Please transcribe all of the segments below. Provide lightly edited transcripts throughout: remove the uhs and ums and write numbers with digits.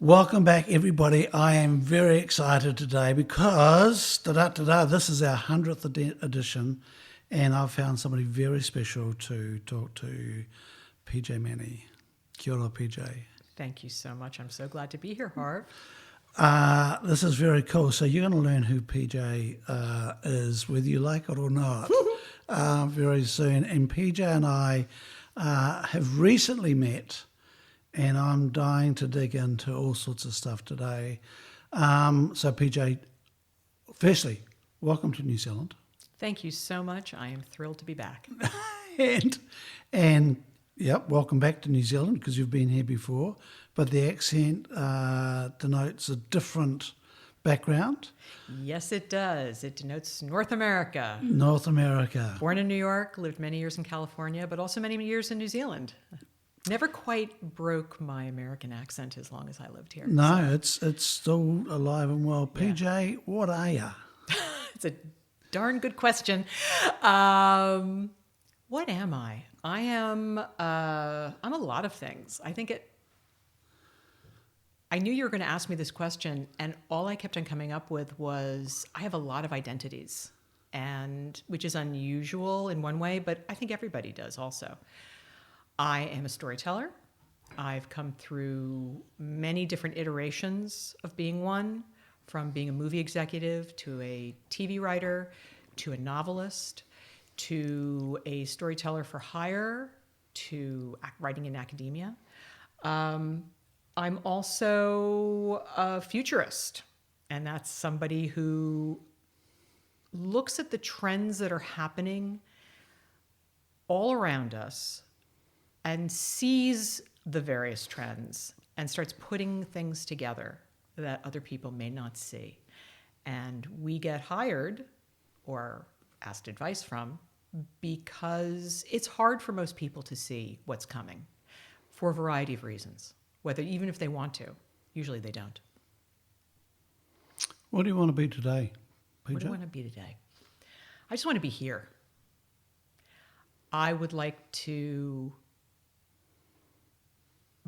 Welcome back, everybody. I am very excited today because this is our 100th edition, and I've found somebody very special to talk to, PJ Manney. Kia ora, PJ. Thank you so much. I'm so glad to be here, Harv. This is very cool. So you're going to learn who PJ is, whether you like it or not, very soon. And PJ and I have recently met, and I'm dying to dig into all sorts of stuff today. So PJ, firstly, welcome to New Zealand. Thank you so much. I am thrilled to be back. and yep, welcome back to New Zealand because you've been here before, but the accent denotes a different background. Yes, it does. It denotes North America. North America. Born in New York, lived many years in California, but also many years in New Zealand. Never quite broke my American accent as long as I lived here. No, so. It's still alive and well. PJ, what are you? It's a darn good question. What am I? I'm a lot of things. I knew you were going to ask me this question, and all I kept on coming up with was I have a lot of identities, and which is unusual in one way, but I think everybody does also. I am a storyteller. I've come through many different iterations of being one, from being a movie executive to a TV writer to a novelist to a storyteller for hire to writing in academia. I'm also a futurist, and that's somebody who looks at the trends that are happening all around us and sees the various trends and starts putting things together that other people may not see. And we get hired or asked advice from because it's hard for most people to see what's coming for a variety of reasons, whether even if they want to. Usually they don't. What do you want to be today, PJ? What do I want to be today? I just want to be here. I would like to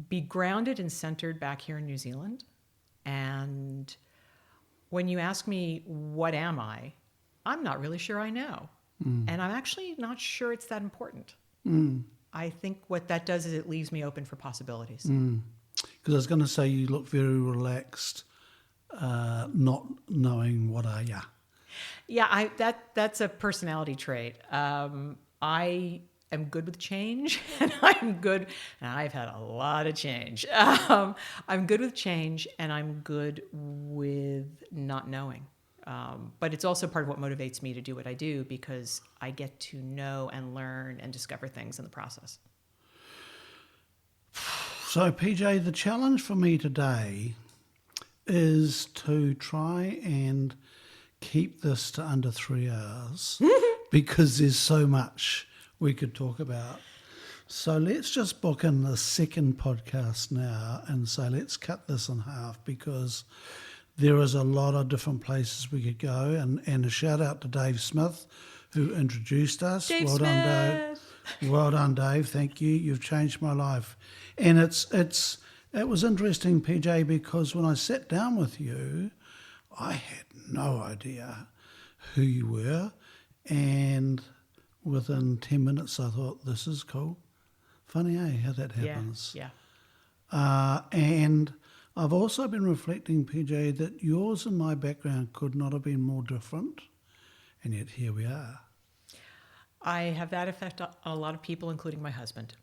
be grounded and centered back here in New Zealand. And when you ask me, what am I? I'm not really sure I know. And I'm actually not sure it's that important. I think what that does is it leaves me open for possibilities. Because I was going to say you look very relaxed, not knowing what are ya. Yeah, that's a personality trait. I am good with change, and I've had a lot of change. I'm good with change, and I'm good with not knowing. But it's also part of what motivates me to do what I do, because I get to know and learn and discover things in the process. So, PJ, the challenge for me today is to try and keep this to under 3 hours because there's so much we could talk about. So let's just book in the second podcast now and say let's cut this in half because there is a lot of different places we could go. And a shout out to Dave Smith who introduced us. Well done, Dave. Well done, Dave. Thank you. You've changed my life. And it was interesting, PJ, because when I sat down with you, I had no idea who you were, and within 10 minutes, I thought, this is cool. Funny, how that happens. Yeah. And I've also been reflecting, PJ, that yours and my background could not have been more different, and yet here we are. I have that effect on a lot of people, including my husband.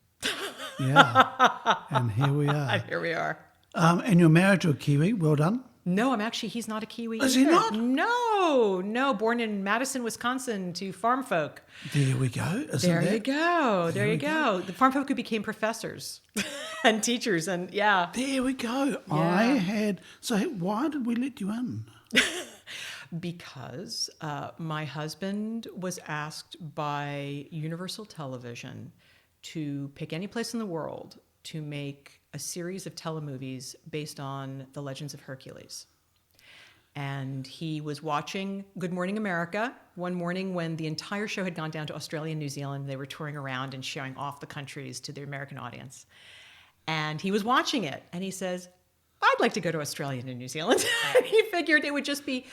Yeah, and here we are. Here we are. And you're married to a Kiwi. Well done. No, he's not a Kiwi Is either. he not? No, born in Madison, Wisconsin to farm folk. There we go. There you go. The farm folk who became professors and teachers, and yeah. There we go. Yeah. So why did we let you in? Because my husband was asked by Universal Television to pick any place in the world to make a series of telemovies based on the Legends of Hercules. And he was watching Good Morning America one morning when the entire show had gone down to Australia and New Zealand. They were touring around and showing off the countries to the American audience. And he was watching it, and he says, I'd like to go to Australia and New Zealand. And he figured it would just be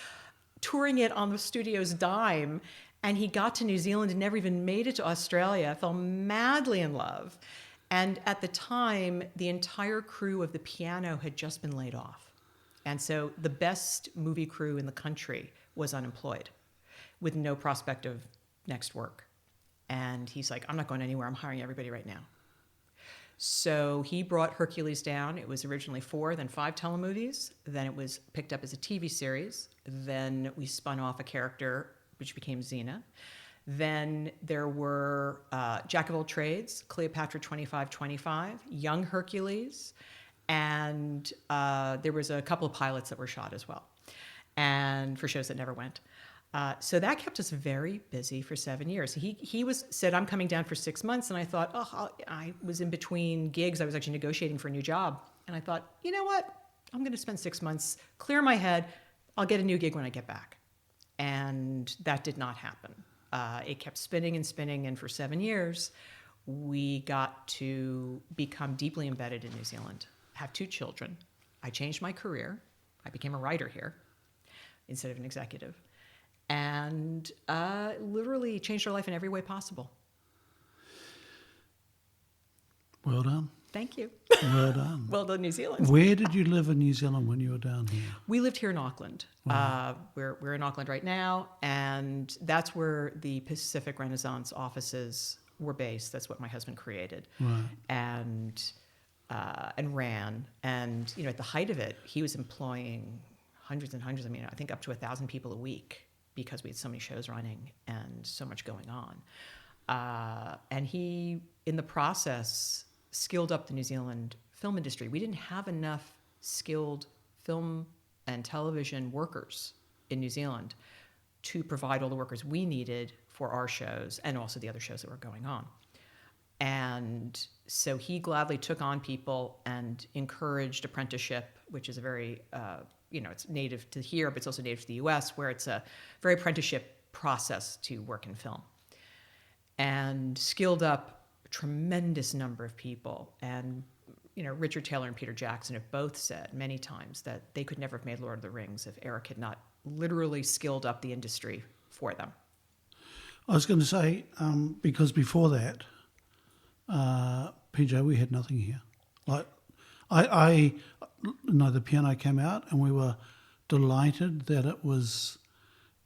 touring it on the studio's dime. And he got to New Zealand and never even made it to Australia, fell madly in love. And at the time, the entire crew of The Piano had just been laid off. And so the best movie crew in the country was unemployed with no prospect of next work. And he's like, I'm not going anywhere. I'm hiring everybody right now. So he brought Hercules down. It was originally 4, then 5 telemovies. Then it was picked up as a TV series. Then we spun off a character, which became Xena. Then there were Jack of All Trades, Cleopatra 2525, Young Hercules, and there was a couple of pilots that were shot as well, and for shows that never went. So that kept us very busy for 7 years. He said, I'm coming down for 6 months. And I thought, I was in between gigs. I was actually negotiating for a new job. And I thought, you know what? I'm going to spend 6 months, clear my head. I'll get a new gig when I get back. And that did not happen. It kept spinning and spinning. And for 7 years, we got to become deeply embedded in New Zealand, have 2 children. I changed my career. I became a writer here instead of an executive. And literally changed our life in every way possible. Well done. Thank you. Well done. Well done, New Zealand. Where did you live in New Zealand when you were down here? We lived here in Auckland. Wow. We're in Auckland right now, and that's where the Pacific Renaissance offices were based. That's what my husband created, Right. and ran. And at the height of it, he was employing hundreds and hundreds. I think up to 1,000 people a week, because we had so many shows running and so much going on. And he, in the process, skilled up the New Zealand film industry. We didn't have enough skilled film and television workers in New Zealand to provide all the workers we needed for our shows and also the other shows that were going on. And so he gladly took on people and encouraged apprenticeship, which is a very it's native to here, but it's also native to the U.S., where it's a very apprenticeship process to work in film. And skilled up a tremendous number of people. And, Richard Taylor and Peter Jackson have both said many times that they could never have made Lord of the Rings if Eric had not literally skilled up the industry for them. I was going to say, because before that, PJ, we had nothing here. Like, The Piano came out, and we were delighted that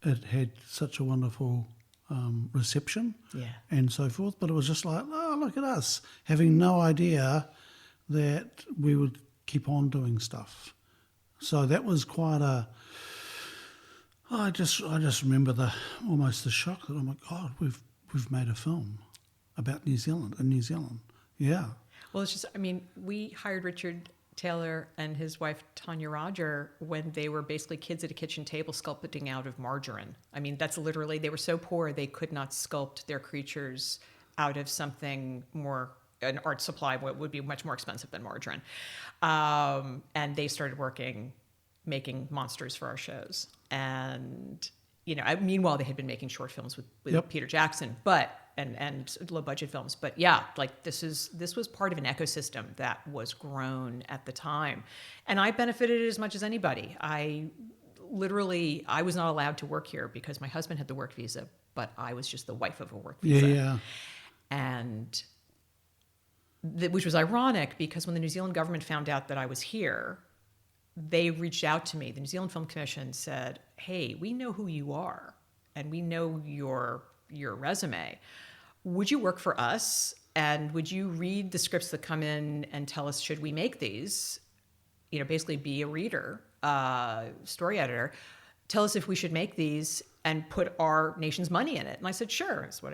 it had such a wonderful reception, and so forth. But it was just like, oh, look at us, having no idea that we would keep on doing stuff. So that was quite a. I just remember almost the shock that, oh my God, we've made a film about New Zealand in New Zealand. Yeah. Well, it's just, we hired Richard Taylor and his wife Tanya Roger when they were basically kids at a kitchen table sculpting out of margarine. That's literally, they were so poor they could not sculpt their creatures out of something more, an art supply would be much more expensive than margarine. And they started making monsters for our shows. And, meanwhile, they had been making short films with Yep. Peter Jackson, and low budget films. But this was part of an ecosystem that was grown at the time. And I benefited as much as anybody. I was not allowed to work here because my husband had the work visa, but I was just the wife of a work visa. Yeah. And which was ironic because when the New Zealand government found out that I was here, they reached out to me. The New Zealand Film Commission said, hey, we know who you are and we know your resume. Would you work for us? And would you read the scripts that come in and tell us, should we make these? Basically be a reader, story editor. Tell us if we should make these and put our nation's money in it. And I said, sure. That's what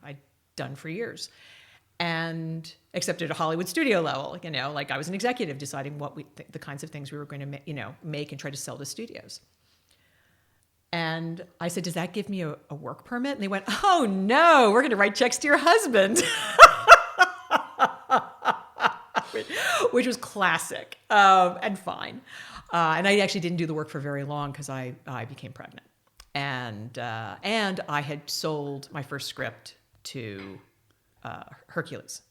I'd done for years. And except at a Hollywood studio level, like I was an executive deciding what the kinds of things we were going to make and try to sell to studios. And I said, does that give me a work permit? And they went, oh no, we're going to write checks to your husband. Which was classic and fine. And I actually didn't do the work for very long because I became pregnant. And I had sold my first script to Hercules.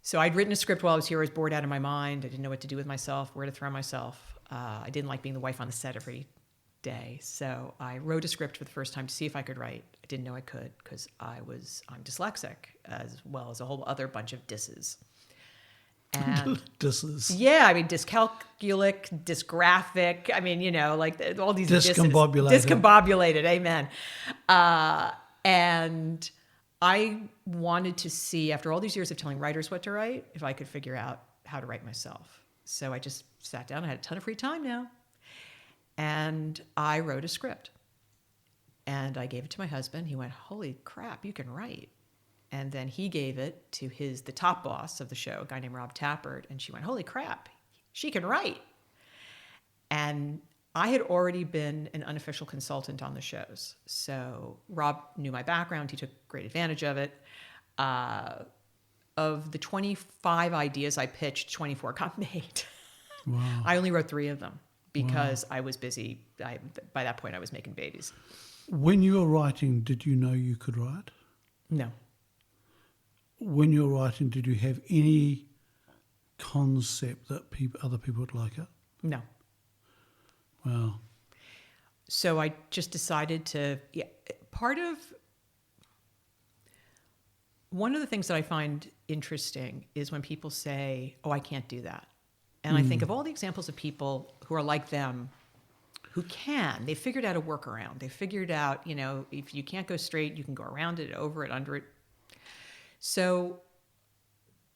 So I'd written a script while I was here. I was bored out of my mind. I didn't know what to do with myself, where to throw myself. I didn't like being the wife on the set every day. So I wrote a script for the first time to see if I could write. I didn't know I could because I'm dyslexic, as well as a whole other bunch of disses. And Disses. yeah, I mean, dyscalculic, dysgraphic. I mean, like all these Discombobulated. Discombobulated, amen. And I wanted to see, after all these years of telling writers what to write, if I could figure out how to write myself. So I just sat down. I had a ton of free time now. And I wrote a script. And I gave it to my husband. He went, holy crap, you can write. And then he gave it to the top boss of the show, a guy named Rob Tappert. And she went, holy crap, she can write. And I had already been an unofficial consultant on the shows. So Rob knew my background. He took great advantage of it. Of the 25 ideas I pitched, 24 got made. Wow. I only wrote 3 of them because I was busy. By that point, I was making babies. When you were writing, did you know you could write? No. When you were writing, did you have any concept that other people would like it? No. Wow. So I just decided to, one of the things that I find interesting is when people say, oh, I can't do that. And I think of all the examples of people who are like them who can. They figured out a workaround. They figured out, if you can't go straight, you can go around it, over it, under it. So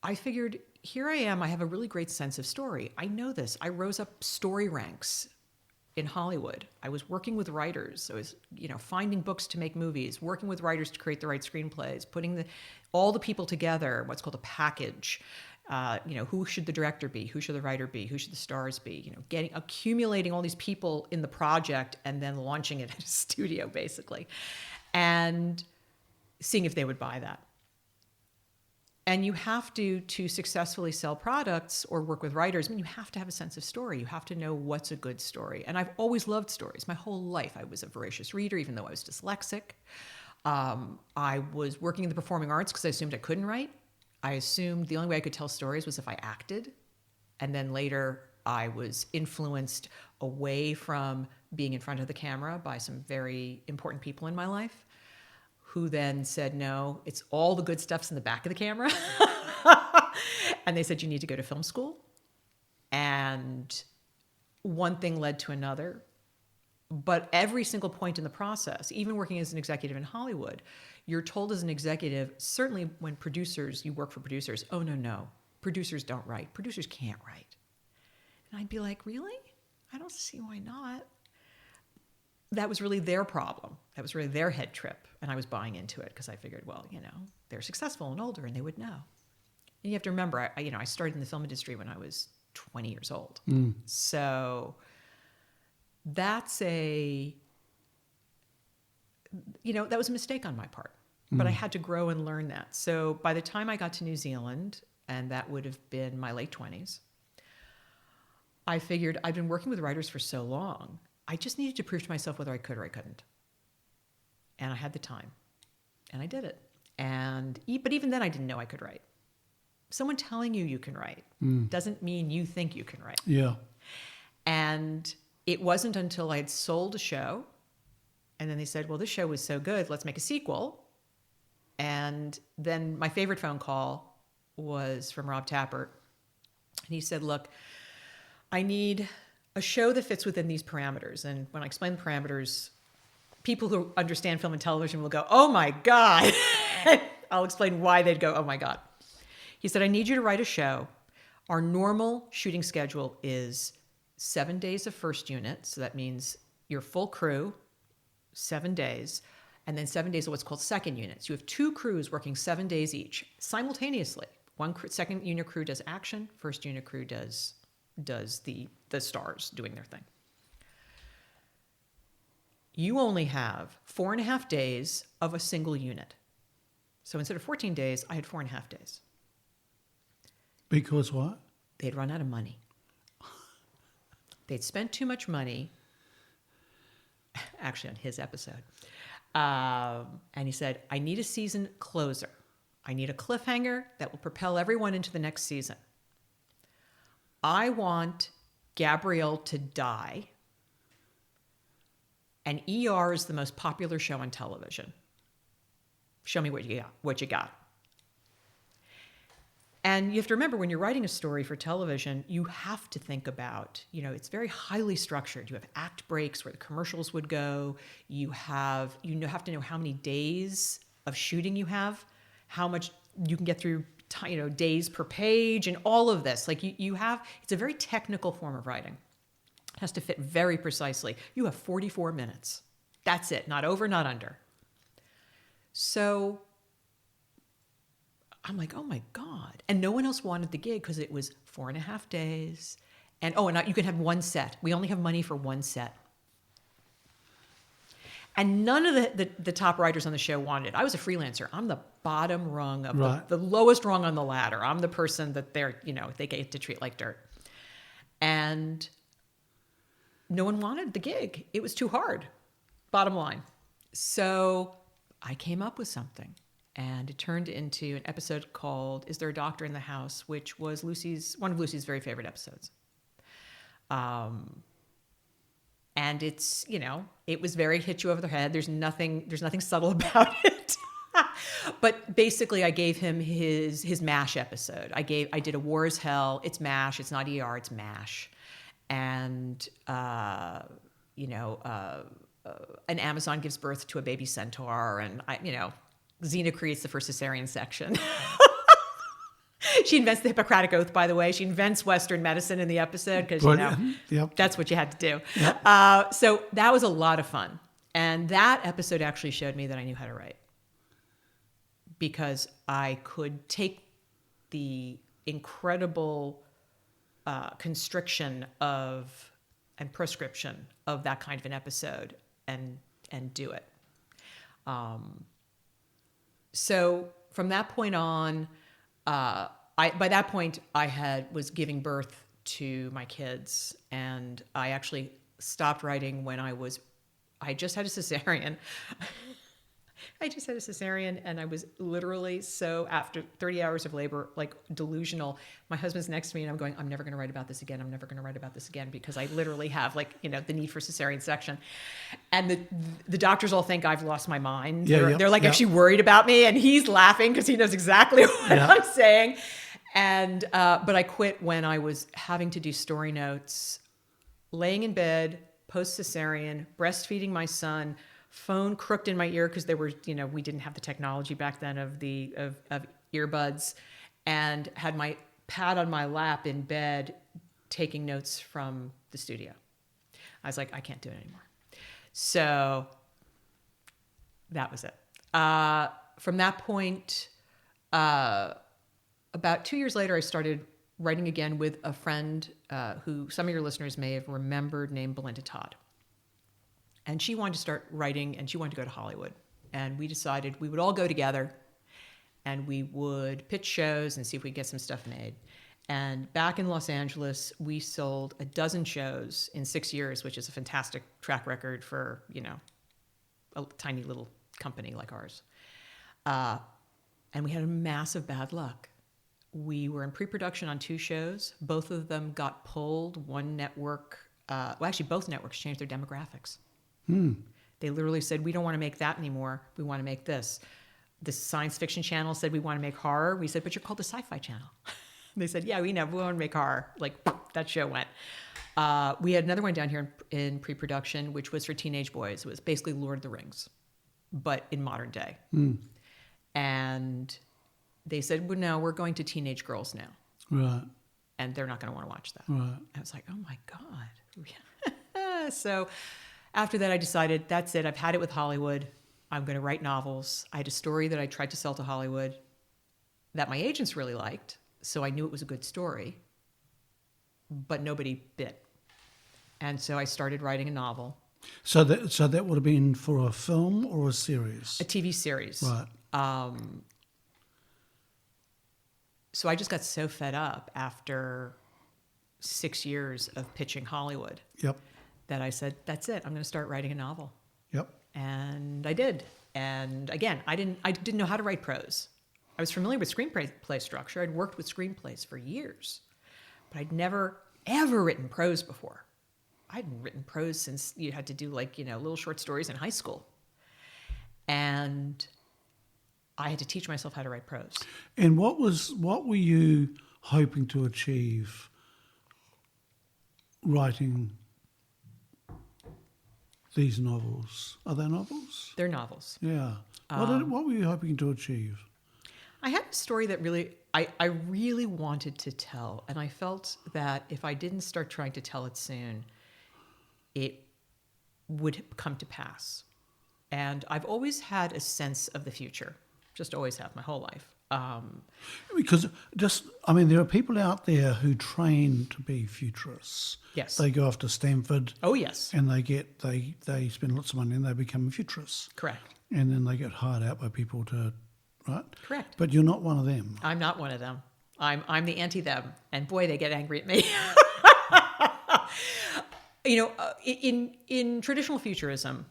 I figured, here I am. I have a really great sense of story. I know this. I rose up story ranks in Hollywood. I was working with writers. I was, finding books to make movies, working with writers to create the right screenplays, putting all the people together, what's called a package. Who should the director be? Who should the writer be? Who should the stars be? Accumulating all these people in the project and then launching it at a studio, basically, and seeing if they would buy that. And you have to successfully sell products or work with writers, you have to have a sense of story. You have to know what's a good story. And I've always loved stories. My whole life, I was a voracious reader, even though I was dyslexic. I was working in the performing arts because I assumed I couldn't write. I assumed the only way I could tell stories was if I acted. And then later, I was influenced away from being in front of the camera by some very important people in my life, who then said, no, it's all the good stuff's in the back of the camera. And they said, you need to go to film school. And one thing led to another. But every single point in the process, even working as an executive in Hollywood, you're told as an executive, certainly when you work for producers, oh, no, producers don't write. Producers can't write. And I'd be like, really? I don't see why not. That was really their problem. That was really their head trip. And I was buying into it because I figured, well, they're successful and older and they would know. And you have to remember, I started in the film industry when I was 20 years old. So that's that was a mistake on my part. But I had to grow and learn that. So by the time I got to New Zealand, and that would have been my late 20s, I figured I'd been working with writers for so long, I just needed to prove to myself whether I could or I couldn't. And I had the time. And I did it. But even then, I didn't know I could write. Someone telling you can write doesn't mean you think you can write. Yeah. And it wasn't until I had sold a show, and then they said, well, this show was so good, let's make a sequel. And then my favorite phone call was from Rob Tappert. And he said, look, I need a show that fits within these parameters. And when I explain the parameters, people who understand film and television will go, oh my God. I'll explain why they'd go, oh my God. He said, I need you to write a show. Our normal shooting schedule is 7 days of first unit. So that means your full crew, 7 days, and then 7 days of what's called second units. You have 2 crews working 7 days each simultaneously. Second unit crew does action. First unit crew does the stars doing their thing. You only have 4.5 days of a single unit. So instead of 14 days, I had 4.5 days. Because what? They'd run out of money. They'd spent too much money, actually on his episode. And he said, I need a season closer. I need a cliffhanger that will propel everyone into the next season. I want Gabrielle to die. And ER is the most popular show on television. Show me what you got. And you have to remember, when you're writing a story for television, you have to think about, it's very highly structured. You have act breaks where the commercials would go. You have to know how many days of shooting you have, how much you can get through, days per page, and all of this. Like it's a very technical form of writing. It has to fit very precisely. You have 44 minutes. That's it. Not over, not under. So I'm like, oh my God. And no one else wanted the gig because it was 4.5 days. And you can have one set. We only have money for one set. And none of the top writers on the show wanted it. I was a freelancer. I'm the bottom rung of the lowest rung on the ladder. I'm the person that they get to treat like dirt. And no one wanted the gig. It was too hard, bottom line. So I came up with something. And it turned into an episode called "Is There a Doctor in the House?", which was one of Lucy's very favorite episodes. And it's, it was very hit you over the head. There's nothing subtle about it. But basically, I gave him his MASH episode. I did a War is Hell. It's MASH. It's not ER. It's MASH. And an Amazon gives birth to a baby centaur, and Xena creates the first cesarean section. She invents the Hippocratic Oath, by the way. She invents Western medicine in the episode because, that's what you had to do. Yep. So that was a lot of fun. And that episode actually showed me that I knew how to write, because I could take the incredible constriction and prescription of that kind of an episode and do it. So from that point on, by that point I was giving birth to my kids, and I actually stopped writing when I just had a cesarean. I just had a cesarean, and I was literally, so after 30 hours of labor, like delusional. My husband's next to me, and I'm going, I'm never going to write about this again. I'm never going to write about this again, because I literally have the need for cesarean section. And the doctors all think I've lost my mind. They're like actually worried about me, and he's laughing because he knows exactly what I'm saying. And but I quit when I was having to do story notes, laying in bed, post-cesarean, breastfeeding my son, phone crooked in my ear because there were, we didn't have the technology back then of earbuds, and had my pad on my lap in bed taking notes from the studio. I was like, I can't do it anymore. So that was it. From that point, about 2 years later, I started writing again with a friend who some of your listeners may have remembered, named Belinda Todd. And she wanted to start writing, and she wanted to go to Hollywood. And we decided we would all go together, and we would pitch shows and see if we could get some stuff made. And back in Los Angeles, we sold 12 shows in 6 years, which is a fantastic track record for, a tiny little company like ours. And we had a massive bad luck. We were in pre-production on 2 shows. Both of them got pulled. One network, both networks changed their demographics. They literally said, we don't want to make that anymore. We want to make this. The science fiction channel said, we want to make horror. We said, but you're called the sci-fi channel. They said, yeah, we know. We want to make horror. Like, that show went. We had another one down here in pre-production, which was for teenage boys. It was basically Lord of the Rings, but in modern day. And they said, well, no, we're going to teenage girls now. Right. And they're not going to want to watch that. Right. I was like, oh my God. So after that, I decided, that's it. I've had it with Hollywood. I'm going to write novels. I had a story that I tried to sell to Hollywood that my agents really liked. So I knew it was a good story, but nobody bit. And so I started writing a novel. So that would have been for a film or a series? A TV series. Right. So I just got so fed up after 6 years of pitching Hollywood. Yep. That I said, that's it. I'm going to start writing a novel. Yep. And I did. And again, I didn't know how to write prose. I was familiar with screenplay structure. I'd worked with screenplays for years, but I'd never, ever written prose before. I hadn't written prose since you had to do little short stories in high school. And I had to teach myself how to write prose. And what were you hoping to achieve writing these novels? Are they novels? They're novels. Yeah. What were you hoping to achieve? I had a story that I really wanted to tell, and I felt that if I didn't start trying to tell it soon, it would come to pass. And I've always had a sense of the future, just always have my whole life. Because there are people out there who train to be futurists. Yes. They go off to Stanford. Oh, yes. And they spend lots of money and they become futurists. Correct. And then they get hired out by people to, right? Correct. But you're not one of them. I'm not one of them. I'm the anti-them. And boy, they get angry at me. In traditional futurism,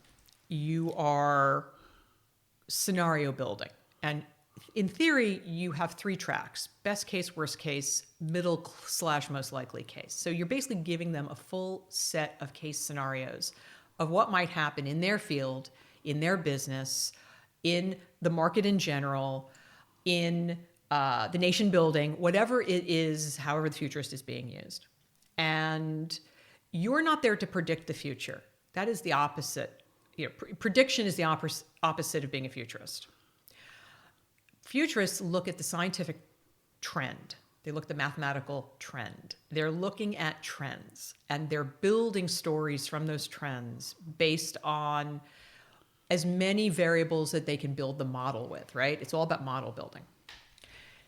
you are scenario building. And in theory, you have 3 tracks: best case, worst case, middle/most likely case. So you're basically giving them a full set of case scenarios of what might happen in their field, in their business, in the market in general, in the nation building, whatever it is, however the futurist is being used. And you're not there to predict the future. That is the opposite. Prediction is the opposite of being a futurist. Futurists look at the scientific trend. They look at the mathematical trend. They're looking at trends, and they're building stories from those trends based on as many variables that they can build the model with, right? It's all about model building.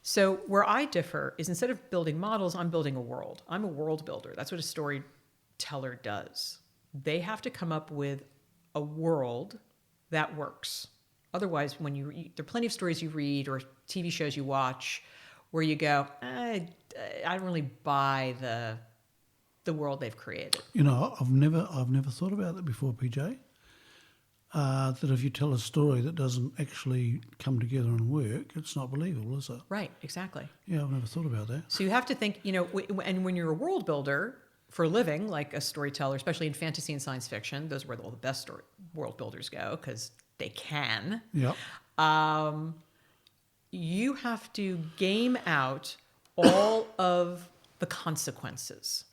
So where I differ is, instead of building models, I'm building a world. I'm a world builder. That's what a storyteller does. They have to come up with a world that works. Otherwise, there are plenty of stories you read or TV shows you watch where you go, I don't really buy the world they've created. I've never thought about that before, PJ. That if you tell a story that doesn't actually come together and work, it's not believable, is it? Right, exactly. Yeah, I've never thought about that. So you have to think, and when you're a world builder for a living, like a storyteller, especially in fantasy and science fiction, those are where all the best world builders go, because they can. Yeah. You have to game out all of the consequences.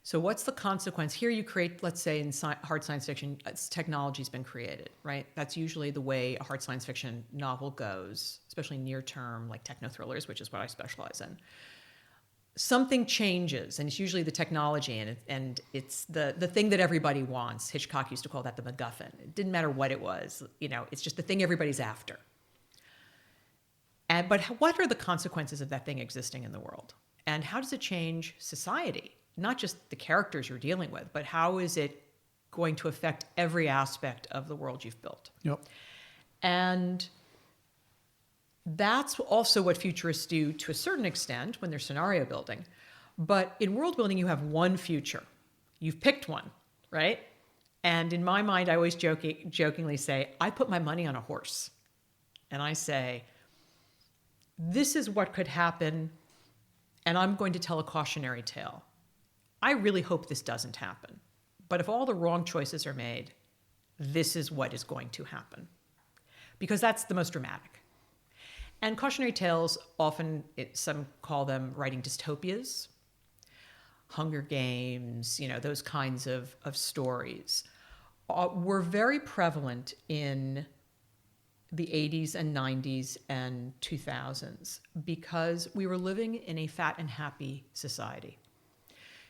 So what's the consequence? Here you create, let's say in hard science fiction, technology's been created, right? That's usually the way a hard science fiction novel goes, especially near term, like techno thrillers, which is what I specialize in. Something changes, and it's usually the technology, and it's the thing that everybody wants. Hitchcock used to call that the MacGuffin. It didn't matter what it was, it's just the thing everybody's after. But what are the consequences of that thing existing in the world? And how does it change society? Not just the characters you're dealing with, but how is it going to affect every aspect of the world you've built? Yep. And that's also what futurists do to a certain extent when they're scenario building. But in world building, you have one future. You've picked one, right? And in my mind, I always jokingly say, I put my money on a horse. And I say, this is what could happen, and I'm going to tell a cautionary tale. I really hope this doesn't happen. But if all the wrong choices are made, this is what is going to happen. Because that's the most dramatic. And cautionary tales, often some call them writing dystopias, Hunger Games, those kinds of stories, were very prevalent in the 80s and 90s and 2000s because we were living in a fat and happy society.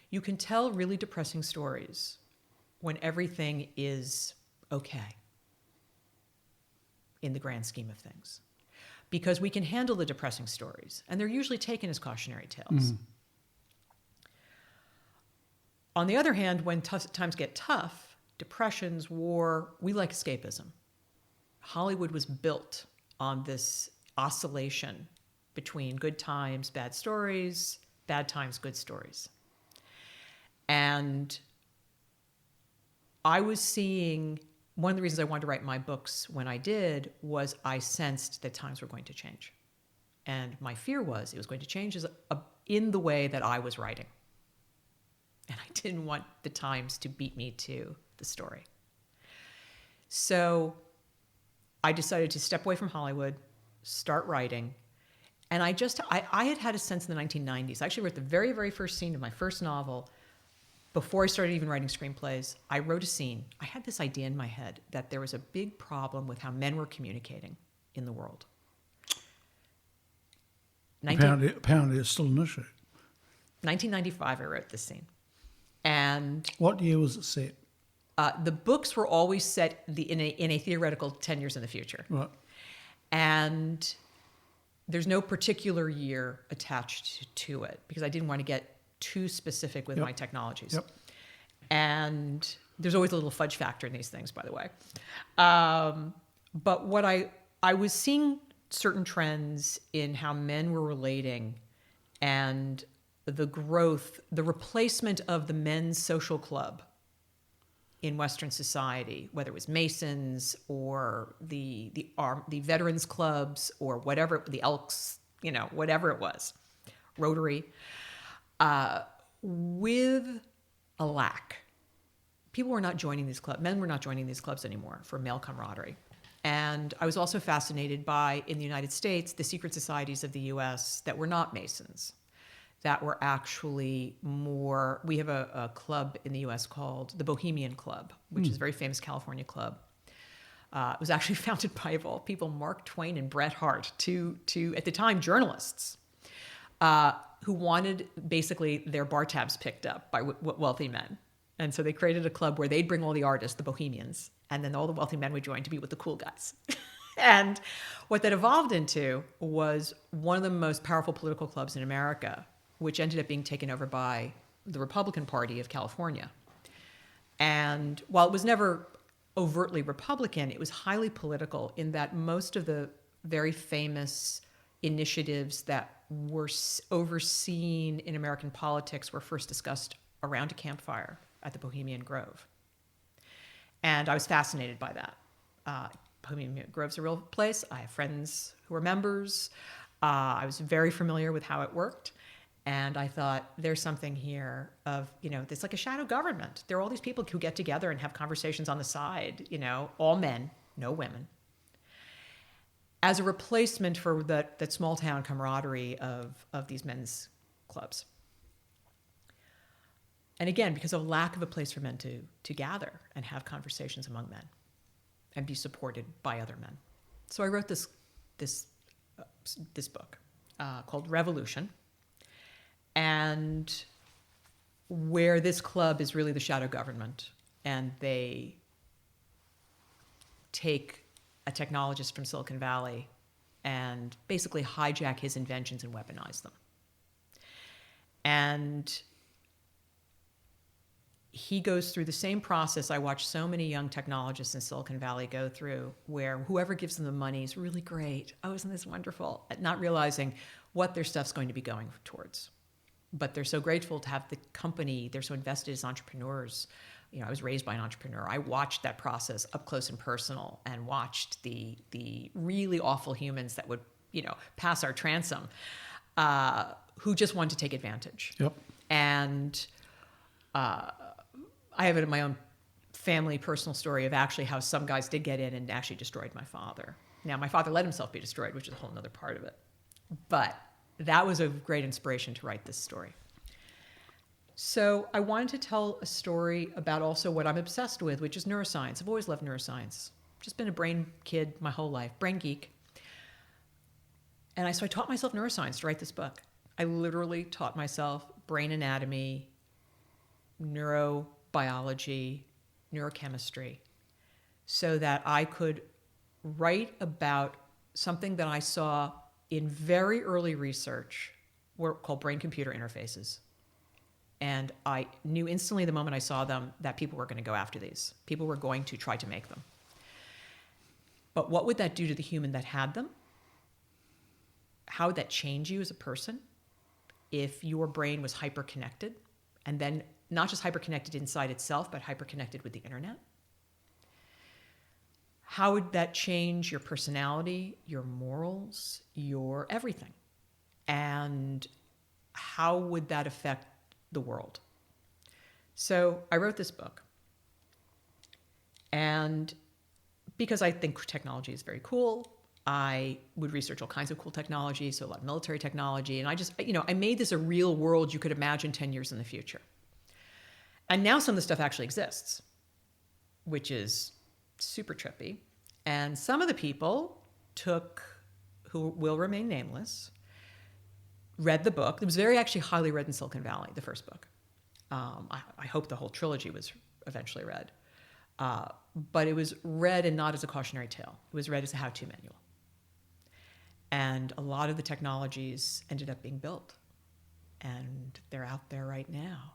You can tell really depressing stories when everything is okay in the grand scheme of things, because we can handle the depressing stories, and they're usually taken as cautionary tales. On the other hand, when times get tough, depressions, war, we like escapism. Hollywood was built on this oscillation between good times, bad stories, bad times, good stories. And I was seeing, one of the reasons I wanted to write my books when I did was I sensed that times were going to change. And my fear was it was going to change in the way that I was writing. And I didn't want the Times to beat me to the story. So I decided to step away from Hollywood, start writing. And I had a sense in the 1990s. I actually wrote the very, very first scene of my first novel. Before I started even writing screenplays, I wrote a scene. I had this idea in my head that there was a big problem with how men were communicating in the world. Apparently it's still an issue. 1995, I wrote this scene. And what year was it set? the books were always set in a theoretical 10 years in the future. Right. And there's no particular year attached to it because I didn't want to get too specific with my technologies. Yep. And there's always a little fudge factor in these things, by the way. But what I was seeing certain trends in how men were relating and the growth, the replacement of the men's social club in Western society, whether it was Masons or the veterans clubs or whatever, the Elks, whatever it was, Rotary, with a lack. People were not joining these clubs. Men were not joining these clubs anymore for male camaraderie. And I was also fascinated by, in the United States, the secret societies of the U.S. that were not Masons, that were actually more. We have a club in the U.S. called the Bohemian Club, which is a very famous California club. It was actually founded by, of all people, Mark Twain and Bret Hart, two at the time, journalists, who wanted basically their bar tabs picked up by wealthy men. And so they created a club where they'd bring all the artists, the bohemians, and then all the wealthy men would join to be with the cool guys. And what that evolved into was one of the most powerful political clubs in America, which ended up being taken over by the Republican Party of California. And while it was never overtly Republican, it was highly political in that most of the very famous initiatives that were overseen in American politics were first discussed around a campfire at the Bohemian Grove. And I was fascinated by that. Bohemian Grove's a real place. I have friends who are members. I was very familiar with how it worked. And I thought, there's something here of, it's like a shadow government. There are all these people who get together and have conversations on the side, all men, no women, as a replacement for that small town camaraderie of these men's clubs. And again, because of a lack of a place for men to gather and have conversations among men and be supported by other men. So I wrote this book called Revolution, and where this club is really the shadow government, and they take a technologist from Silicon Valley and basically hijack his inventions and weaponize them. And he goes through the same process I watch so many young technologists in Silicon Valley go through, where whoever gives them the money is really great. Oh, isn't this wonderful? Not realizing what their stuff's going to be going towards. But they're so grateful to have the company. They're so invested as entrepreneurs. I was raised by an entrepreneur. I watched that process up close and personal and watched the really awful humans that would, pass our transom, who just wanted to take advantage. Yep. And I have it in my own family personal story of actually how some guys did get in and actually destroyed my father. Now, my father let himself be destroyed, which is a whole other part of it. But that was a great inspiration to write this story. So I wanted to tell a story about also what I'm obsessed with, which is neuroscience. I've always loved neuroscience. Just been a brain kid my whole life, brain geek. And so I taught myself neuroscience to write this book. I literally taught myself brain anatomy, neurobiology, neurochemistry, so that I could write about something that I saw in very early research called brain-computer interfaces. And I knew instantly the moment I saw them that people were going to go after these. People were going to try to make them. But what would that do to the human that had them? How would that change you as a person if your brain was hyper-connected? And then not just hyper-connected inside itself, but hyper-connected with the internet? how would that change your personality, your morals, your everything? And how would that affect the world? So I wrote this book. And because I think technology is very cool, I would research all kinds of cool technology, so a lot of military technology. And I just, I made this a real world you could imagine 10 years in the future. And now some of the stuff actually exists, which is super trippy. And some of the people who will remain nameless, read the book. It was very actually highly read in Silicon Valley, the first book. I hope the whole trilogy was eventually read. But it was read and not as a cautionary tale. It was read as a how-to manual. And a lot of the technologies ended up being built. And they're out there right now,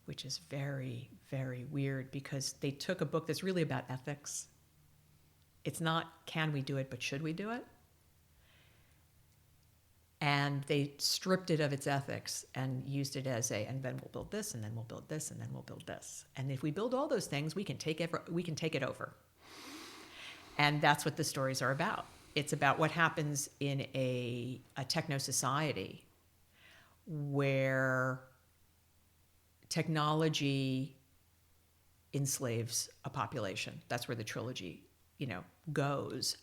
which is very, very weird because they took a book that's really about ethics. It's not, can we do it, but should we do it? And they stripped it of its ethics and used it as and then we'll build this, and then we'll build this, and then we'll build this. And if we build all those things, we can take it over. And that's what the stories are about. It's about what happens in a techno society where technology enslaves a population. That's where the trilogy, goes.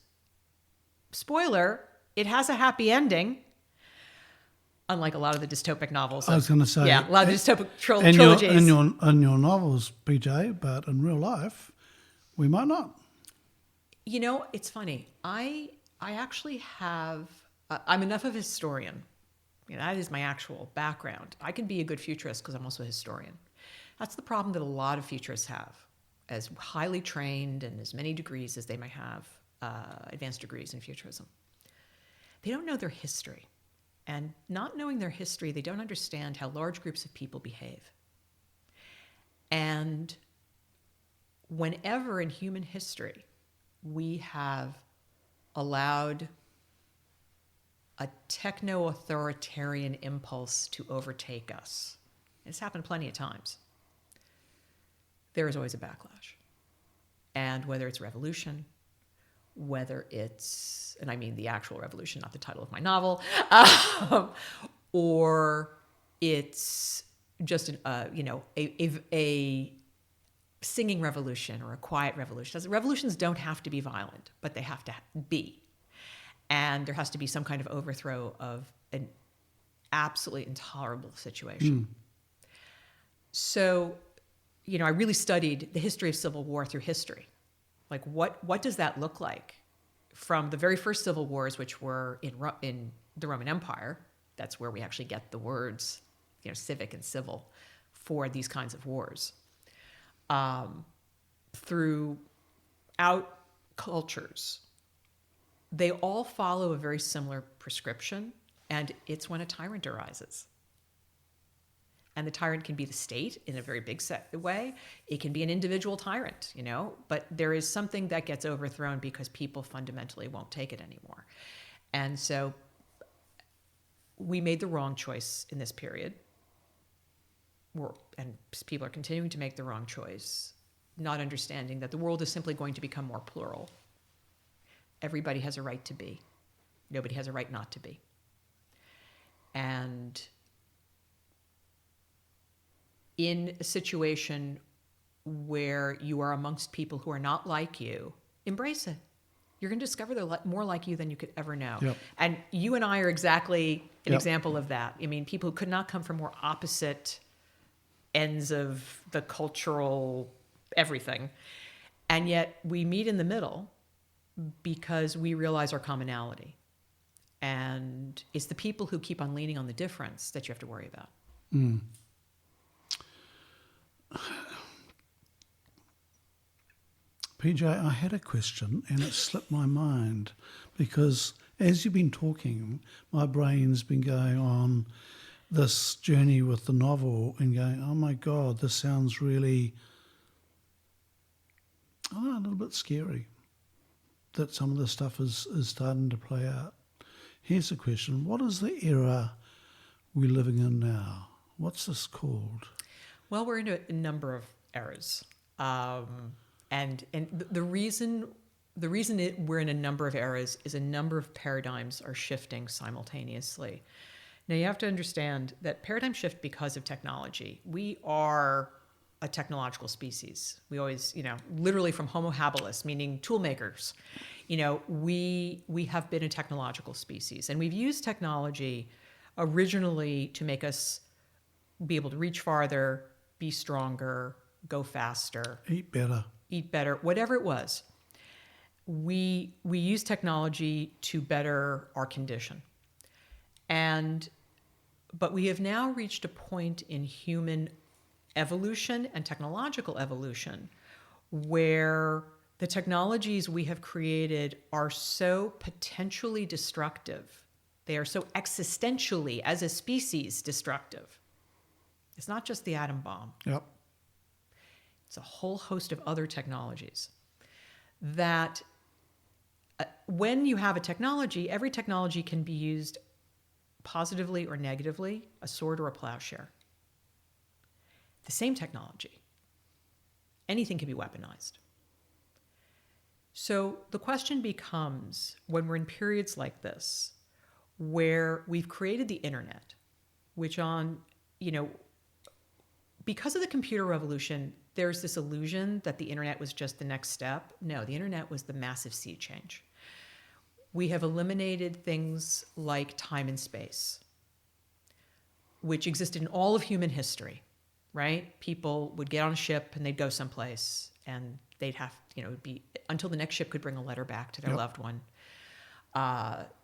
Spoiler, it has a happy ending. Unlike a lot of the dystopic novels. I was going to say, yeah, a lot of dystopic trilogies. In your novels, PJ, but in real life, we might not. It's funny. I actually have. I'm enough of a historian. That is my actual background. I can be a good futurist because I'm also a historian. That's the problem that a lot of futurists have, as highly trained and as many degrees as they may have, advanced degrees in futurism. They don't know their history. And not knowing their history, they don't understand how large groups of people behave. And whenever in human history we have allowed a techno-authoritarian impulse to overtake us, it's happened plenty of times, there is always a backlash. And whether it's revolution, whether it's, and I mean the actual revolution, not the title of my novel, or it's just a singing revolution or a quiet revolution. Revolutions don't have to be violent, but they have to be. And there has to be some kind of overthrow of an absolutely intolerable situation. So, I really studied the history of civil war through history. Like, what does that look like? From the very first civil wars, which were in the Roman Empire, that's where we actually get the words, civic and civil, for these kinds of wars. Throughout cultures, they all follow a very similar prescription, and it's when a tyrant arises. And the tyrant can be the state in a very big way. It can be an individual tyrant, but there is something that gets overthrown because people fundamentally won't take it anymore. And so we made the wrong choice in this period. And people are continuing to make the wrong choice, not understanding that the world is simply going to become more plural. Everybody has a right to be. Nobody has a right not to be. And in a situation where you are amongst people who are not like you, embrace it. You're going to discover they're more like you than you could ever know. Yep. And you and I are exactly an example of that. I mean, people who could not come from more opposite ends of the cultural everything. And yet we meet in the middle because we realize our commonality. And it's the people who keep on leaning on the difference that you have to worry about. PJ, I had a question and it slipped my mind because as you've been talking, my brain's been going on this journey with the novel and going, oh my God, this sounds really, a little bit scary that some of the stuff is starting to play out. Here's the question. What is the era we're living in now? What's this called? Well, we're in a number of eras. And the reason the reason we're in a number of eras is a number of paradigms are shifting simultaneously. Now, you have to understand that paradigm shift because of technology. We are a technological species. We always, literally from Homo habilis, meaning tool makers, we have been a technological species. And we've used technology originally to make us be able to reach farther, be stronger, go faster, Eat better, whatever it was. We use technology to better our condition. But we have now reached a point in human evolution and technological evolution where the technologies we have created are so potentially destructive. They are so existentially, as a species, destructive. It's not just the atom bomb. Yep. It's a whole host of other technologies that when you have a technology, every technology can be used positively or negatively, a sword or a plowshare. The same technology. Anything can be weaponized. So the question becomes, when we're in periods like this, where we've created the internet, which because of the computer revolution, there's this illusion that the internet was just the next step. No, the internet was the massive sea change. We have eliminated things like time and space, which existed in all of human history, right? People would get on a ship and they'd go someplace and they'd have, it'd be until the next ship could bring a letter back to their loved one.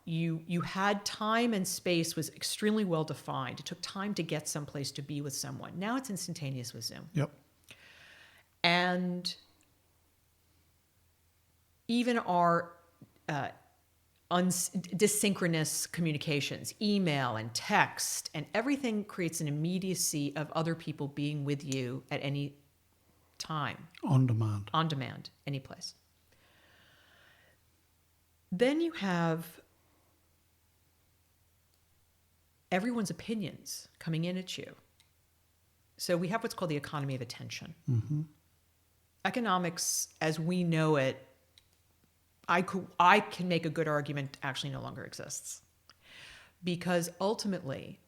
You had time and space was extremely well defined. It took time to get someplace to be with someone. Now it's instantaneous with Zoom. Yep. And even our desynchronous communications, email and text, and everything creates an immediacy of other people being with you at any time. On demand. On demand, any place. Then you have everyone's opinions coming in at you. So we have what's called the economy of attention. Mm-hmm. Economics, as we know it, I can make a good argument actually no longer exists. Because ultimately,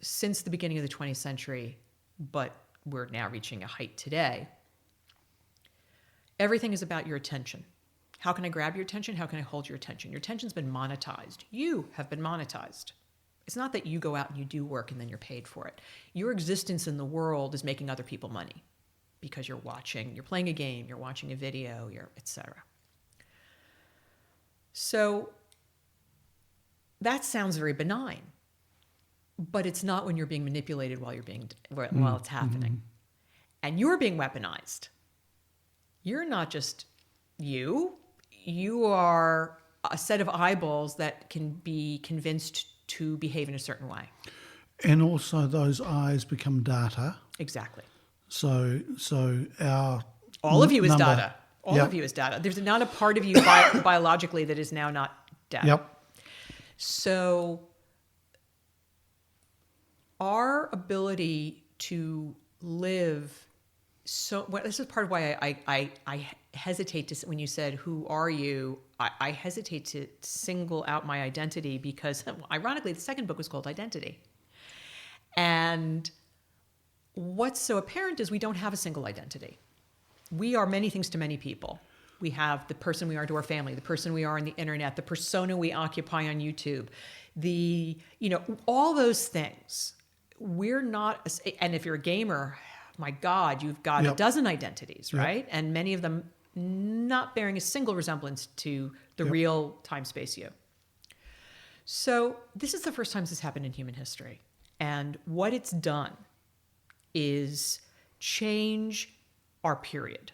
since the beginning of the 20th century, but we're now reaching a height today, everything is about your attention. How can I grab your attention? How can I hold your attention? Your attention's been monetized. You have been monetized. It's not that you go out and you do work and then you're paid for it. Your existence in the world is making other people money because you're playing a game, you're watching a video, etc. So that sounds very benign, but it's not when you're being manipulated while it's happening. Mm-hmm. And you're being weaponized. You're not just you are a set of eyeballs that can be convinced to behave in a certain way. And also those eyes become data. Exactly. So our all of you is number, data. All yep. of you is data. There's not a part of you biologically that is now not data. Yep. So our ability to live this is part of why I hesitate to, when you said, who are you? I hesitate to single out my identity because, ironically, the second book was called Identity. And what's so apparent is we don't have a single identity. We are many things to many people. We have the person we are to our family, the person we are on the internet, the persona we occupy on YouTube, all those things. We're not, and if you're a gamer, my God, you've got a dozen identities, right? Yep. And many of them not bearing a single resemblance to the real time-space you. So this is the first time this has happened in human history. And what it's done is change our period.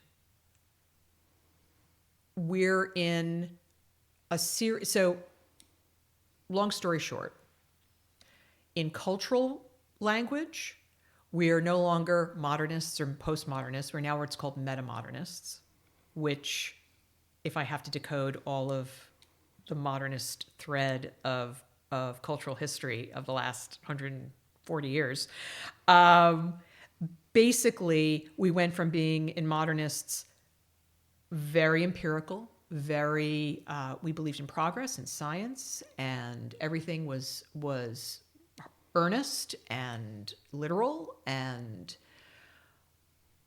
We're in a series. So long story short, in cultural language, we are no longer modernists or postmodernists. We're now what's called metamodernists, which, if I have to decode all of the modernist thread of cultural history of the last 140 years, basically we went from being in modernists very empirical, very, we believed in progress and science, and everything was earnest and literal. And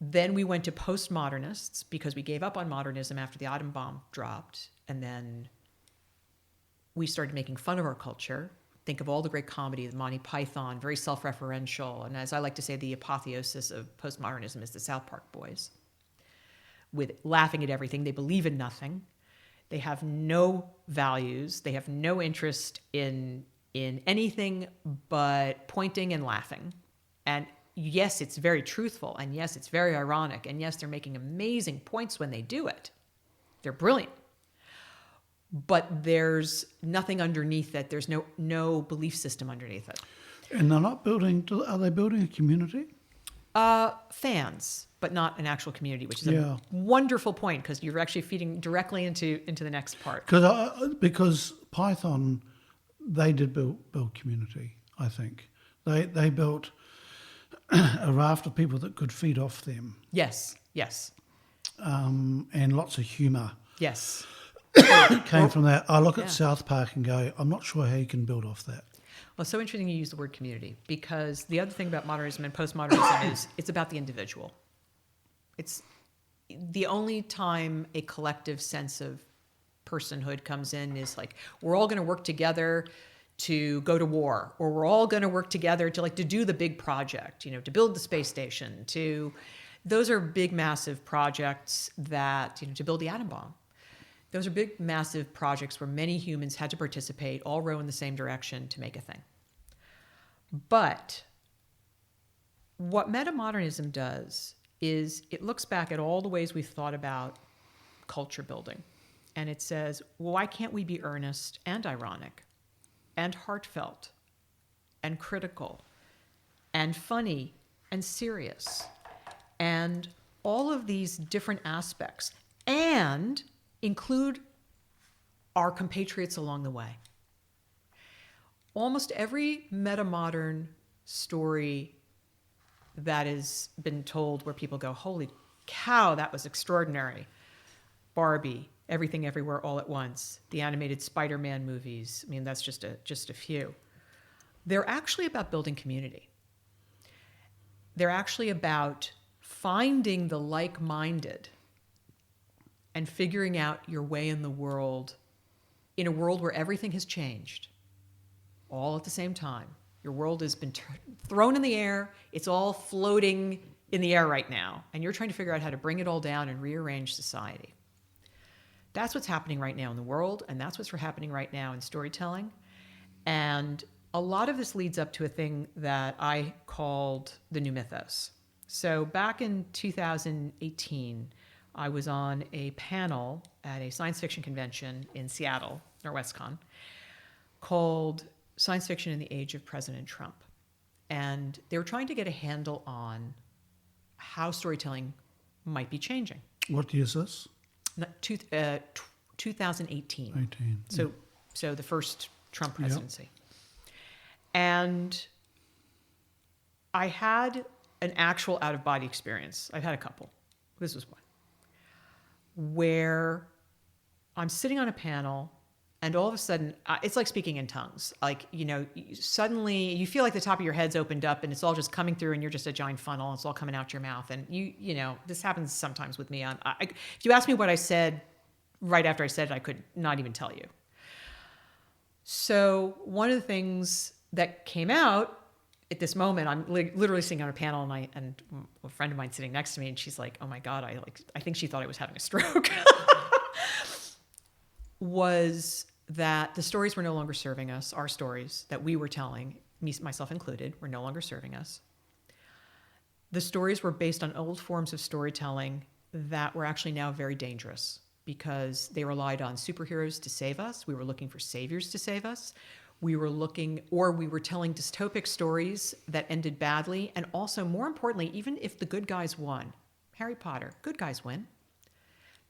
then we went to postmodernists because we gave up on modernism after the atom bomb dropped. And then we started making fun of our culture. Think of all the great comedy, the Monty Python, very self-referential. And as I like to say, the apotheosis of postmodernism is the South Park boys, with laughing at everything. They believe in nothing. They have no values. They have no interest in anything but pointing and laughing. And yes, it's very truthful. And yes, it's very ironic. And yes, they're making amazing points when they do it. They're brilliant. But there's nothing underneath it. There's no belief system underneath it. And they're not building, are they building a community? Fans, but not an actual community, which is a wonderful point, because you're actually feeding directly into the next part. Because Python, they did build community, I think. They built a raft of people that could feed off them. Yes. And lots of humour. Yes. Came from that. I look at South Park and go, I'm not sure how you can build off that. Well, it's so interesting you use the word community, because the other thing about modernism and postmodernism is it's about the individual. It's the only time a collective sense of personhood comes in is like, we're all going to work together to go to war, or we're all going to work together to do the big project, to build the space station, those are big, massive projects that, to build the atom bomb. Those are big, massive projects where many humans had to participate, all row in the same direction to make a thing. But what metamodernism does is it looks back at all the ways we've thought about culture building. And it says, well, why can't we be earnest and ironic and heartfelt and critical and funny and serious and all of these different aspects, and include our compatriots along the way? Almost every metamodern story that has been told where people go, holy cow, that was extraordinary. Barbie, Everything Everywhere All at Once, the animated Spider-Man movies. I mean, that's just a few. They're actually about building community. They're actually about finding the like-minded and figuring out your way in the world, in a world where everything has changed, all at the same time. Your world has been thrown in the air. It's all floating in the air right now. And you're trying to figure out how to bring it all down and rearrange society. That's what's happening right now in the world, and that's what's happening right now in storytelling. And a lot of this leads up to a thing that I called the new mythos. So back in 2018, I was on a panel at a science fiction convention in Seattle, Norwestcon, called Science Fiction in the Age of President Trump. And they were trying to get a handle on how storytelling might be changing. What year is this? 2018. 18. So the first Trump presidency. Yep. And I had an actual out-of-body experience. I've had a couple. This was one. Where I'm sitting on a panel, and all of a sudden, it's like speaking in tongues. Like, suddenly you feel like the top of your head's opened up and it's all just coming through and you're just a giant funnel and it's all coming out your mouth. And this happens sometimes with me. If you ask me what I said right after I said it, I could not even tell you. So one of the things that came out at this moment, I'm literally sitting on a panel and a friend of mine sitting next to me, and she's like, oh my God, I think she thought I was having a stroke. Was that the stories were no longer serving us, our stories that we were telling, myself included, were no longer serving us. The stories were based on old forms of storytelling that were actually now very dangerous because they relied on superheroes to save us. We were looking for saviors to save us. We were telling dystopic stories that ended badly. And also, more importantly, even if the good guys won, Harry Potter, good guys win.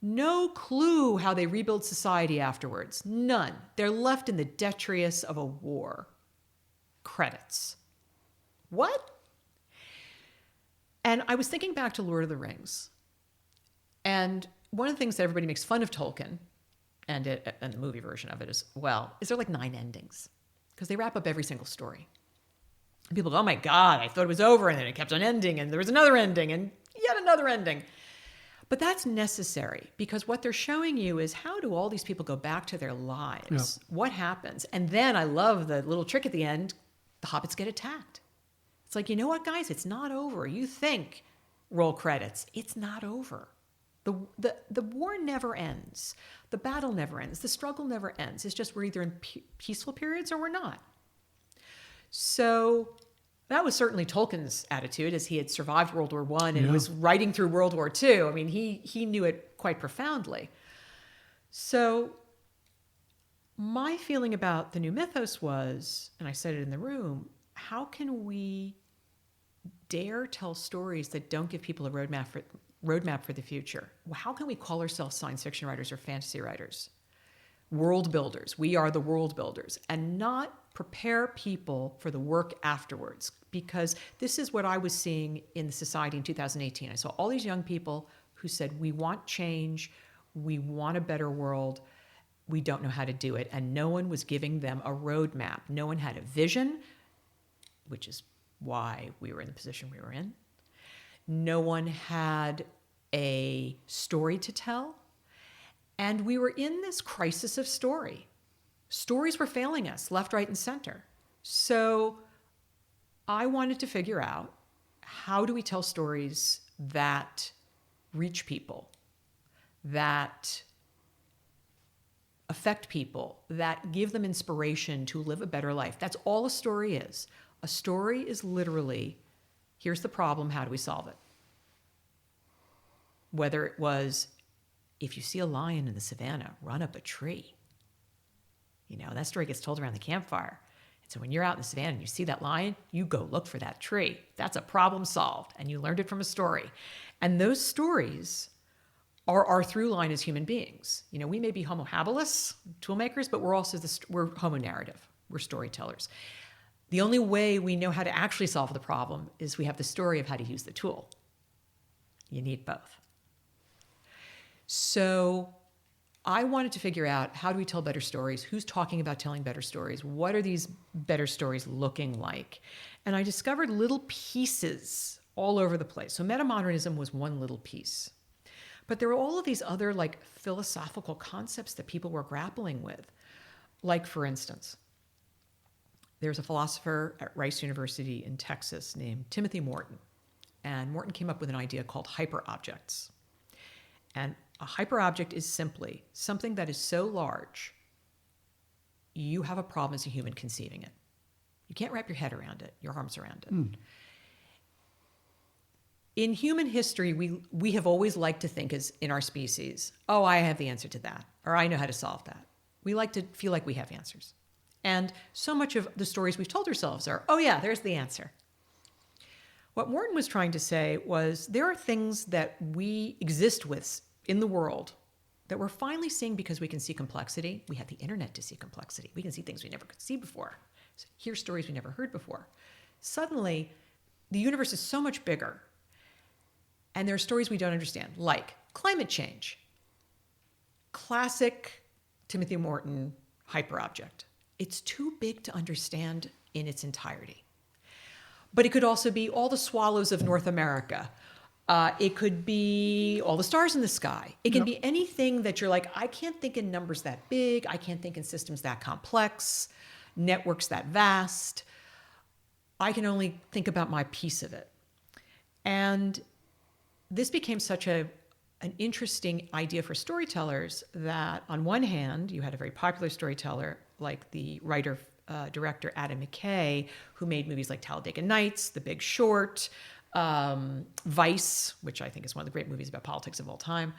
No clue how they rebuild society afterwards. None. They're left in the detritus of a war. Credits. What? And I was thinking back to Lord of the Rings. And one of the things that everybody makes fun of Tolkien, and the movie version of it as well, is there like 9 endings, because they wrap up every single story. And people go, oh my God, I thought it was over, and then it kept on ending, and there was another ending, and yet another ending. But that's necessary, because what they're showing you is how do all these people go back to their lives? Yeah. What happens? And then I love the little trick at the end, the hobbits get attacked. It's like, you know what, guys? It's not over. You think, roll credits. It's not over. The war never ends. The battle never ends. The struggle never ends. It's just we're either in peaceful periods or we're not. So that was certainly Tolkien's attitude, as he had survived World War I and was writing through World War II. I mean, he knew it quite profoundly. So my feeling about the new mythos was, and I said it in the room, how can we dare tell stories that don't give people a roadmap for the future? How can we call ourselves science fiction writers or fantasy writers? World builders. We are the world builders, and not prepare people for the work afterwards, because this is what I was seeing in the society in 2018. I saw all these young people who said, we want change, we want a better world, we don't know how to do it, and no one was giving them a roadmap. No one had a vision, which is why we were in the position we were in. No one had a story to tell. And we were in this crisis of story. Stories were failing us left, right, and center. So I wanted to figure out, how do we tell stories that reach people, that affect people, that give them inspiration to live a better life? That's all a story is. A story is literally, here's the problem, how do we solve it? Whether it was, if you see a lion in the savannah, run up a tree. You know, that story gets told around the campfire. And so when you're out in the savannah and you see that lion, you go look for that tree. That's a problem solved. And you learned it from a story. And those stories are our through line as human beings. You know, we may be homo habilis, tool makers, but we're also we're homo narrative. We're storytellers. The only way we know how to actually solve the problem is we have the story of how to use the tool. You need both. So I wanted to figure out, how do we tell better stories? Who's talking about telling better stories? What are these better stories looking like? And I discovered little pieces all over the place. So metamodernism was one little piece. But there were all of these other like philosophical concepts that people were grappling with. Like, for instance, there's a philosopher at Rice University in Texas named Timothy Morton. And Morton came up with an idea called hyperobjects. And a hyperobject is simply something that is so large, you have a problem as a human conceiving it. You can't wrap your head around it, your arms around it. In human history, we have always liked to think, as in our species, oh, I have the answer to that, or I know how to solve that. We like to feel like we have answers. And so much of the stories we've told ourselves are, oh yeah, there's the answer. What Morton was trying to say was, there are things that we exist with in the world that we're finally seeing because we can see complexity. We have the internet to see complexity. We can see things we never could see before. So hear stories we never heard before. Suddenly, the universe is so much bigger, and there are stories we don't understand, like climate change. Classic Timothy Morton hyperobject. It's too big to understand in its entirety. But it could also be all the swallows of North America. It could be all the stars in the sky. It can be anything that you're like, I can't think in numbers that big. I can't think in systems that complex, networks that vast. I can only think about my piece of it. And this became such an interesting idea for storytellers that, on one hand, you had a very popular storyteller like the writer, director Adam McKay, who made movies like Talladega Nights, The Big Short, Vice, which I think is one of the great movies about politics of all time,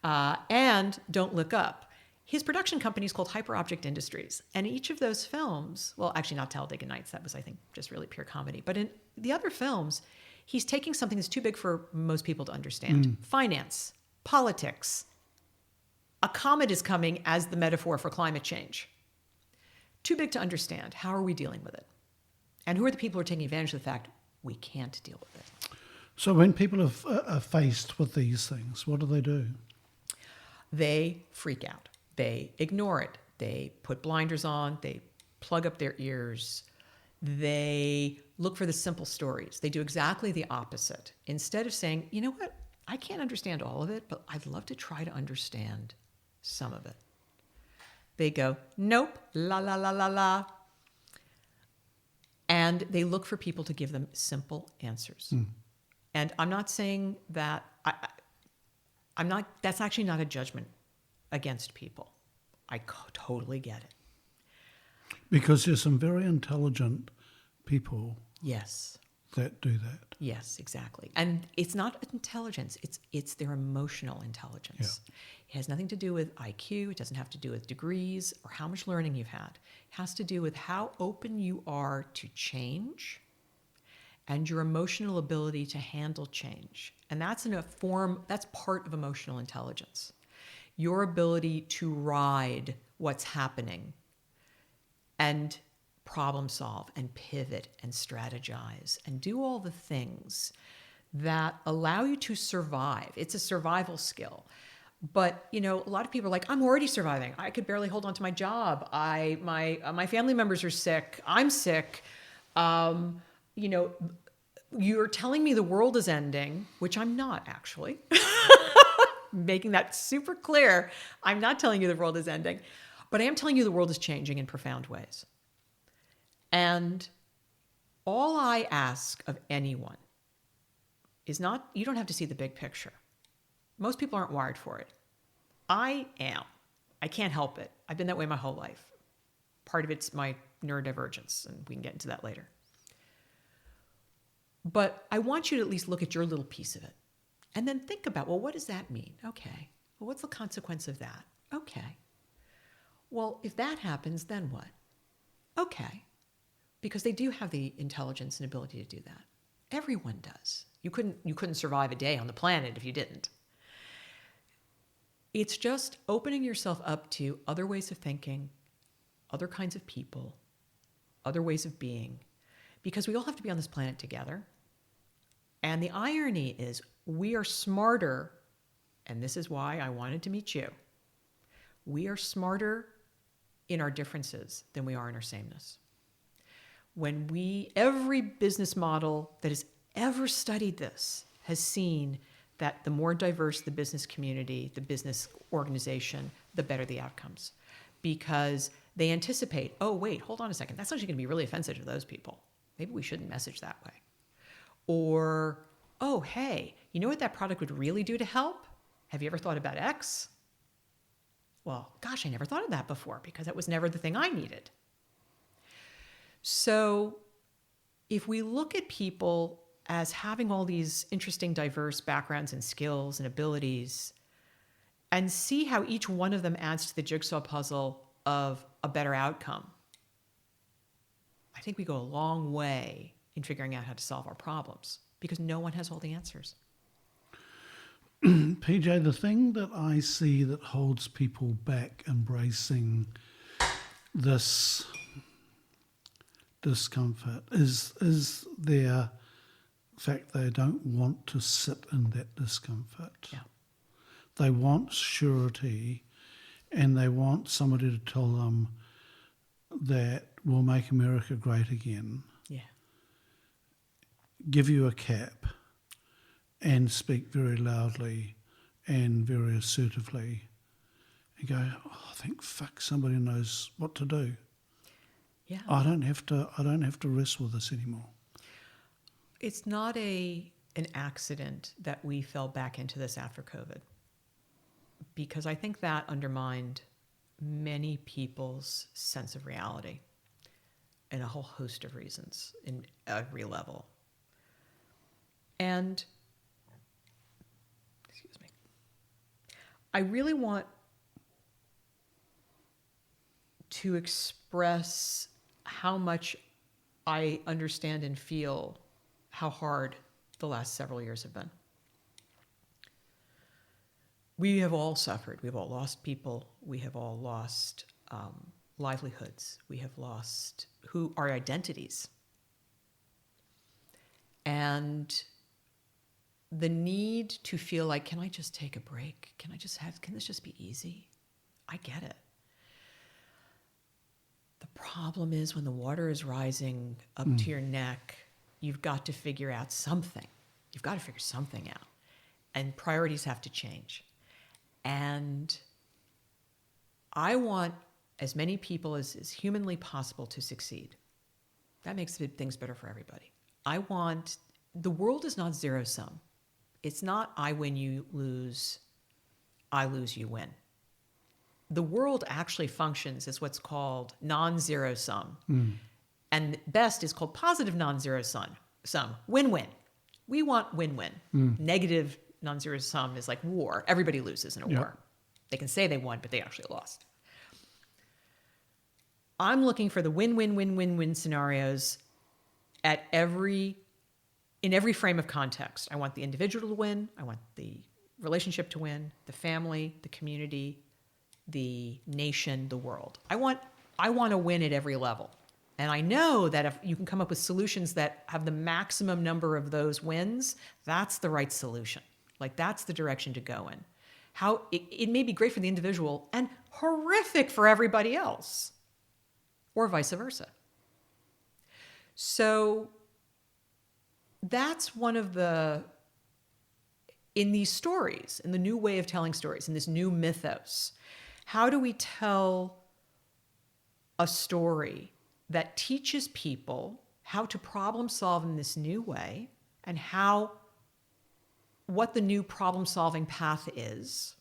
and Don't Look Up. His production company is called Hyperobject Industries. And each of those films, well, actually not Talladega Nights, that was, I think, just really pure comedy. But in the other films, he's taking something that's too big for most people to understand. Finance, politics. A comet is coming as the metaphor for climate change. Too big to understand. How are we dealing with it? And who are the people who are taking advantage of the fact we can't deal with it? So when people are faced with these things, what do they do? They freak out. They ignore it. They put blinders on. They plug up their ears. They look for the simple stories. They do exactly the opposite. Instead of saying, you know what, I can't understand all of it, but I'd love to try to understand some of it. They go, nope, la, la, la, la, la. And they look for people to give them simple answers. And I'm not saying that, that's actually not a judgment against people. I totally get it. Because there's some very intelligent people Yes. that do that. Yes, exactly. And it's not intelligence, it's their emotional intelligence. Yeah. It has nothing to do with IQ, it doesn't have to do with degrees or how much learning you've had. It has to do with how open you are to change and your emotional ability to handle change. And that's that's part of emotional intelligence. Your ability to ride what's happening and problem solve and pivot and strategize and do all the things that allow you to survive. It's a survival skill. But, a lot of people are like, I'm already surviving. I could barely hold on to my job. My family members are sick. I'm sick. You're telling me the world is ending, which I'm not actually. Making that super clear. I'm not telling you the world is ending, but I am telling you the world is changing in profound ways. And all I ask of anyone is not, you don't have to see the big picture. Most people aren't wired for it. I am. I can't help it. I've been that way my whole life. Part of it's my neurodivergence, and we can get into that later. But I want you to at least look at your little piece of it. And then think about, well, what does that mean? Okay. Well, what's the consequence of that? Okay. Well, if that happens, then what? Okay. Because they do have the intelligence and ability to do that. Everyone does. You couldn't survive a day on the planet if you didn't. It's just opening yourself up to other ways of thinking, other kinds of people, other ways of being, because we all have to be on this planet together. And the irony is we are smarter, and this is why I wanted to meet you. We are smarter in our differences than we are in our sameness. Every business model that has ever studied this has seen that the more diverse the business community, the business organization, the better the outcomes. Because they anticipate, oh, wait, hold on a second. That's actually going to be really offensive to those people. Maybe we shouldn't message that way. Or, oh, hey, you know what that product would really do to help? Have you ever thought about X? Well, gosh, I never thought of that before because that was never the thing I needed. So if we look at people as having all these interesting, diverse backgrounds and skills and abilities and see how each one of them adds to the jigsaw puzzle of a better outcome, I think we go a long way in figuring out how to solve our problems because no one has all the answers. PJ, the thing that I see that holds people back embracing this discomfort is their fact they don't want to sit in that discomfort. Yeah. They want surety and they want somebody to tell them that we'll make America great again. Yeah. Give you a cap and speak very loudly and very assertively and go, oh, thank fuck somebody knows what to do. Yeah. I don't have to wrestle with this anymore. It's not an accident that we fell back into this after COVID, because I think that undermined many people's sense of reality in a whole host of reasons in every level. And, excuse me, I really want to express how much I understand and feel how hard the last several years have been. We have all suffered. We've all lost people. We have all lost livelihoods. We have lost our identities. And the need to feel like, can I just take a break? Can this just be easy? I get it. The problem is when the water is rising up to your neck, you've got to figure out something. You've got to figure something out. And priorities have to change. And I want as many people as is humanly possible to succeed. That makes things better for everybody. The world is not zero sum. It's not I win, you lose, I lose, you win. The world actually functions as what's called non-zero sum. And best is called positive non-zero sum, win-win. We want win-win. Negative non-zero sum is like war. Everybody loses in a war. They can say they won, but they actually lost. I'm looking for the win-win-win-win-win scenarios in every frame of context. I want the individual to win. I want the relationship to win, the family, the community, the nation, the world. I want to win at every level. And I know that if you can come up with solutions that have the maximum number of those wins, that's the right solution. Like that's the direction to go in. How it may be great for the individual and horrific for everybody else, or vice versa. So that's one of in these stories, in the new way of telling stories, in this new mythos, how do we tell a story that teaches people how to problem solve in this new way and what the new problem solving path is,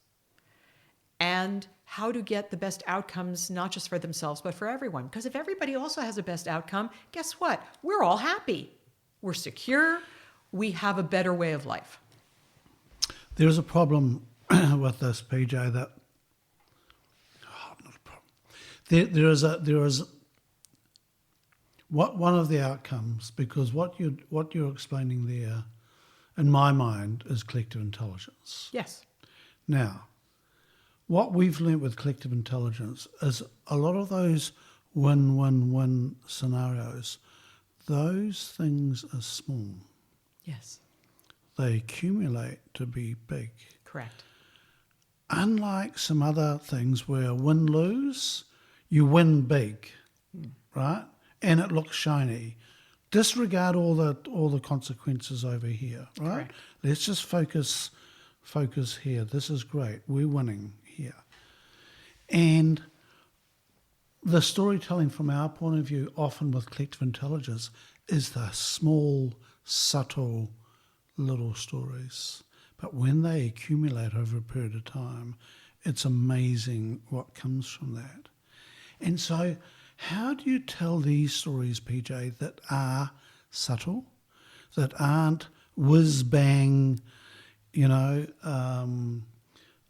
and how to get the best outcomes, not just for themselves, but for everyone. Because if everybody also has a best outcome, guess what? We're all happy. We're secure. We have a better way of life. There's a problem with this, PJ, that not a problem. There is one of the outcomes, because what you're explaining there, in my mind, is collective intelligence. Yes. Now, what we've learnt with collective intelligence is a lot of those win-win-win scenarios, those things are small. Yes. They accumulate to be big. Correct. Unlike some other things where win-lose, you win big, right? And it looks shiny. Disregard all the consequences over here, right? Correct. Let's just focus here. This is great. We're winning here. And the storytelling from our point of view, often with collective intelligence, is the small, subtle little stories. But when they accumulate over a period of time, it's amazing what comes from that. And so how do you tell these stories, PJ, that are subtle, that aren't whiz-bang,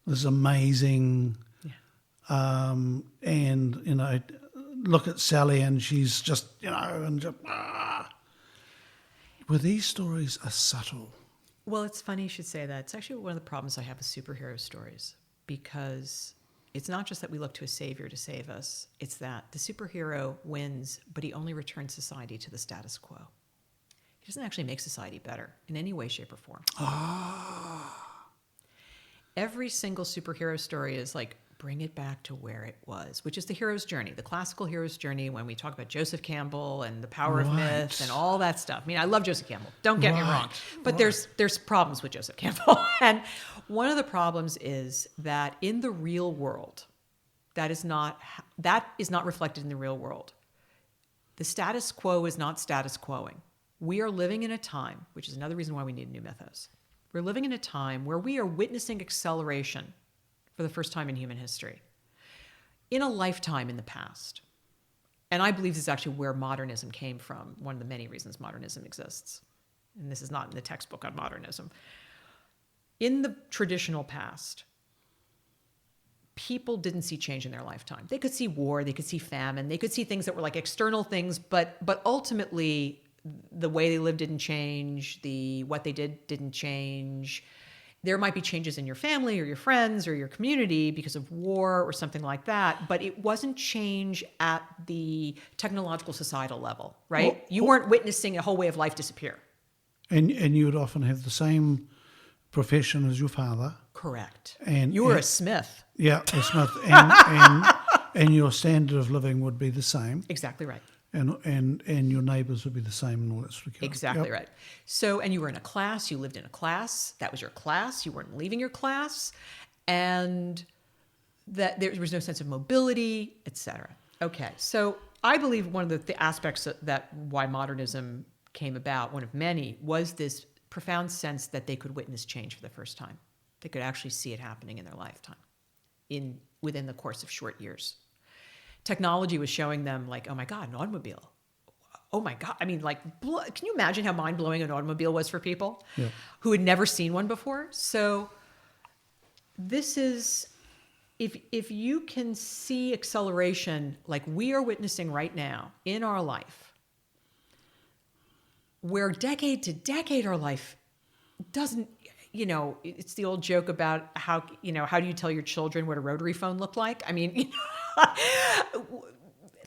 this amazing, and, look at Sally and she's just, Well, these stories are subtle. Well, it's funny you should say that. It's actually one of the problems I have with superhero stories, because it's not just that we look to a savior to save us. It's that the superhero wins, but he only returns society to the status quo. He doesn't actually make society better in any way, shape, or form. Every single superhero story is like, bring it back to where it was, which is the hero's journey, the classical hero's journey, when we talk about Joseph Campbell and the power of myth and all that stuff. I mean, I love Joseph Campbell. Don't get me wrong. But there's problems with Joseph Campbell. And one of the problems is that in the real world, that is not reflected in the real world. The status quo is not status quoing. We are living in a time, which is another reason why we need a new mythos. We're living in a time where we are witnessing acceleration for the first time in human history, in a lifetime in the past. And I believe this is actually where modernism came from, one of the many reasons modernism exists. And this is not in the textbook on modernism. In the traditional past, people didn't see change in their lifetime. They could see war, they could see famine, they could see things that were like external things, but ultimately the way they lived didn't change, what they did didn't change. There might be changes in your family or your friends or your community because of war or something like that, but it wasn't change at the technological societal level, right? You weren't witnessing a whole way of life disappear. And you would often have the same profession is your father. Correct. And You were a smith. Yeah, a smith, and your standard of living would be the same, Exactly right. and your neighbours would be the same, and all that sort of stuff. Exactly right. So, and you were in a class, you lived in a class, that was your class, you weren't leaving your class, and that there was no sense of mobility, etc. Okay, so I believe one of the aspects that why modernism came about, one of many, was this profound sense that they could witness change for the first time. They could actually see it happening in their lifetime, within the course of short years. Technology was showing them, like, oh my God, an automobile. Oh my God. I mean, like, can you imagine how mind-blowing an automobile was for people who had never seen one before? So this is, if you can see acceleration like we are witnessing right now in our life, where decade to decade our life doesn't, it's the old joke about how do you tell your children what a rotary phone looked like? I mean,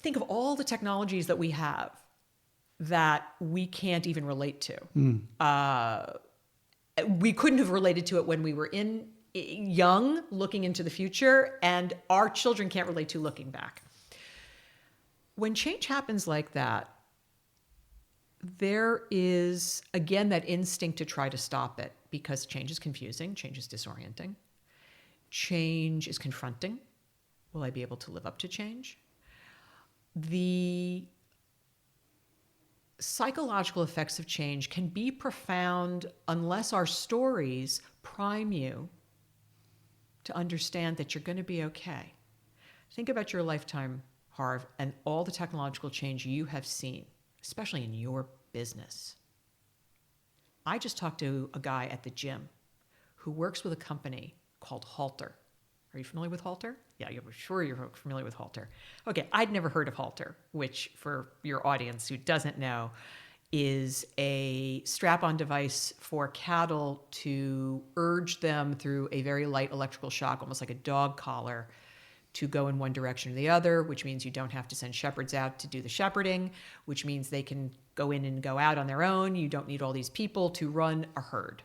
think of all the technologies that we have that we can't even relate to. We couldn't have related to it when we were young, looking into the future, and our children can't relate to looking back. When change happens like that, there is, again, that instinct to try to stop it, because change is confusing, change is disorienting, change is confronting. Will I be able to live up to change? The psychological effects of change can be profound unless our stories prime you to understand that you're going to be okay. Think about your lifetime, Harv, and all the technological change you have seen, especially in your business. I just talked to a guy at the gym who works with a company called Halter. Are you familiar with Halter? Yeah, I'm sure you're familiar with Halter. Okay, I'd never heard of Halter, which, for your audience who doesn't know, is a strap-on device for cattle to urge them through a very light electrical shock, almost like a dog collar, to go in one direction or the other, which means you don't have to send shepherds out to do the shepherding, which means they can go in and go out on their own. You don't need all these people to run a herd.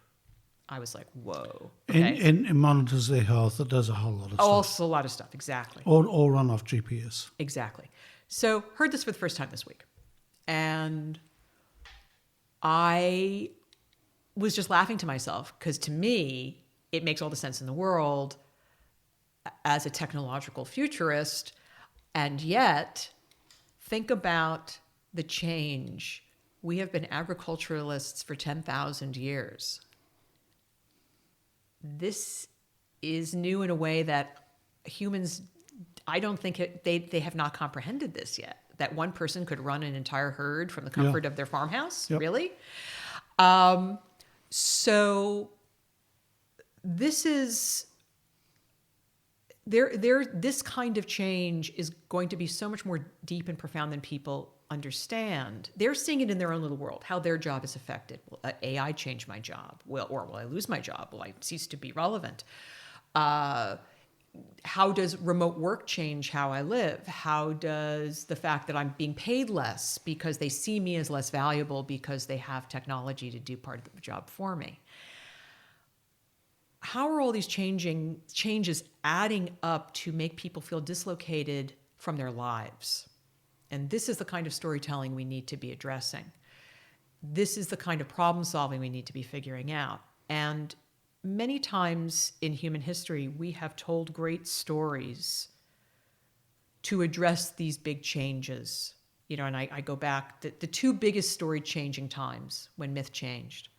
I was like, whoa. Okay. And it monitors their health. It does a whole lot of stuff. Also a lot of stuff, exactly. All run off GPS. Exactly. So heard this for the first time this week. And I was just laughing to myself, because to me, it makes all the sense in the world as a technological futurist. And yet, think about the change. We have been agriculturalists for 10,000 years. This is new in a way that humans, I don't think they have not comprehended this yet, that one person could run an entire herd from the comfort of their farmhouse. Yep. Really? So this is, this kind of change is going to be so much more deep and profound than people understand. They're seeing it in their own little world, how their job is affected. Will AI change my job? Or will I lose my job? Will I cease to be relevant? How does remote work change how I live? How does the fact that I'm being paid less because they see me as less valuable because they have technology to do part of the job for me? How are all these changes adding up to make people feel dislocated from their lives? And this is the kind of storytelling we need to be addressing. This is the kind of problem solving we need to be figuring out. And many times in human history, we have told great stories to address these big changes. And I go back, the two biggest story changing times when myth changed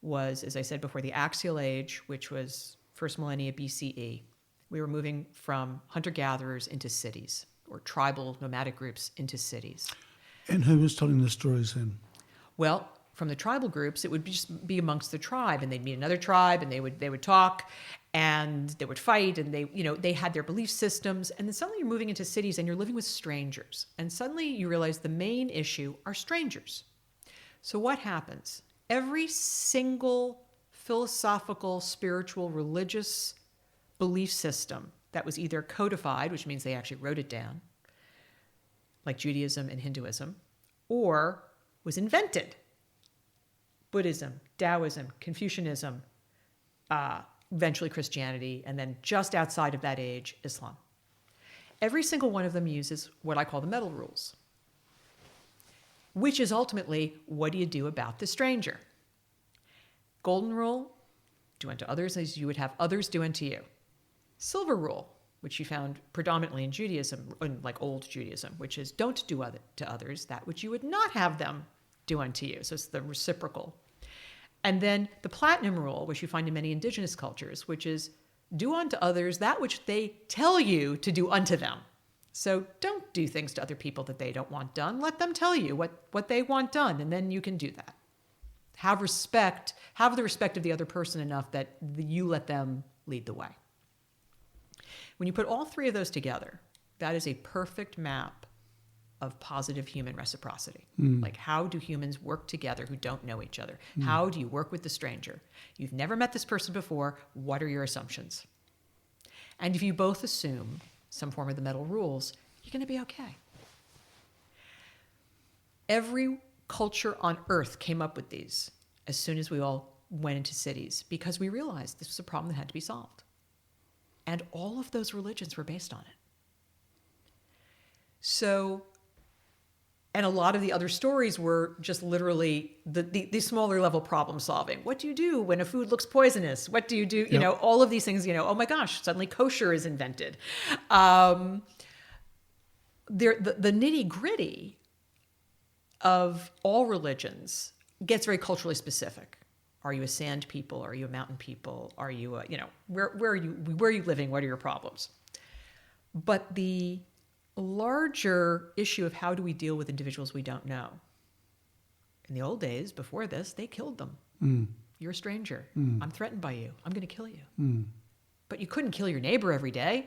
was, as I said before, the Axial Age, which was first millennia BCE. We were moving from hunter-gatherers into cities, or tribal nomadic groups into cities. And who was telling the stories then? Well, from the tribal groups, it would just be amongst the tribe, and they'd meet another tribe, and they would talk, and they would fight, and they had their belief systems. And then suddenly you're moving into cities, and you're living with strangers, and suddenly you realize the main issue are strangers. So what happens? Every single philosophical, spiritual, religious belief system that was either codified, which means they actually wrote it down, like Judaism and Hinduism, or was invented. Buddhism, Taoism, Confucianism, eventually Christianity, and then just outside of that age, Islam. Every single one of them uses what I call the metal rules, which is ultimately, what do you do about the stranger? Golden rule, do unto others as you would have others do unto you. Silver rule, which you found predominantly in Judaism, like old Judaism, which is don't do to others that which you would not have them do unto you. So it's the reciprocal. And then the platinum rule, which you find in many indigenous cultures, which is do unto others that which they tell you to do unto them. So don't do things to other people that they don't want done. Let them tell you what they want done, and then you can do that. Have the respect of the other person enough that you let them lead the way. When you put all three of those together, that is a perfect map of positive human reciprocity. Like, how do humans work together who don't know each other? How do you work with the stranger? You've never met this person before. What are your assumptions? And if you both assume some form of the metal rules, you're going to be okay. Every culture on earth came up with these as soon as we all went into cities, because we realized this was a problem that had to be solved. And all of those religions were based on it. So, and a lot of the other stories were just literally the smaller level problem solving. What do you do when a food looks poisonous? What do you do? You know, all of these things, oh my gosh, suddenly kosher is invented. The nitty gritty of all religions gets very culturally specific. Are you a sand people? Are you a mountain people? Are you where are you living? What are your problems? But the larger issue of how do we deal with individuals we don't know. In the old days, before this, they killed them. You're a stranger. I'm threatened by you. I'm going to kill you. But you couldn't kill your neighbor every day.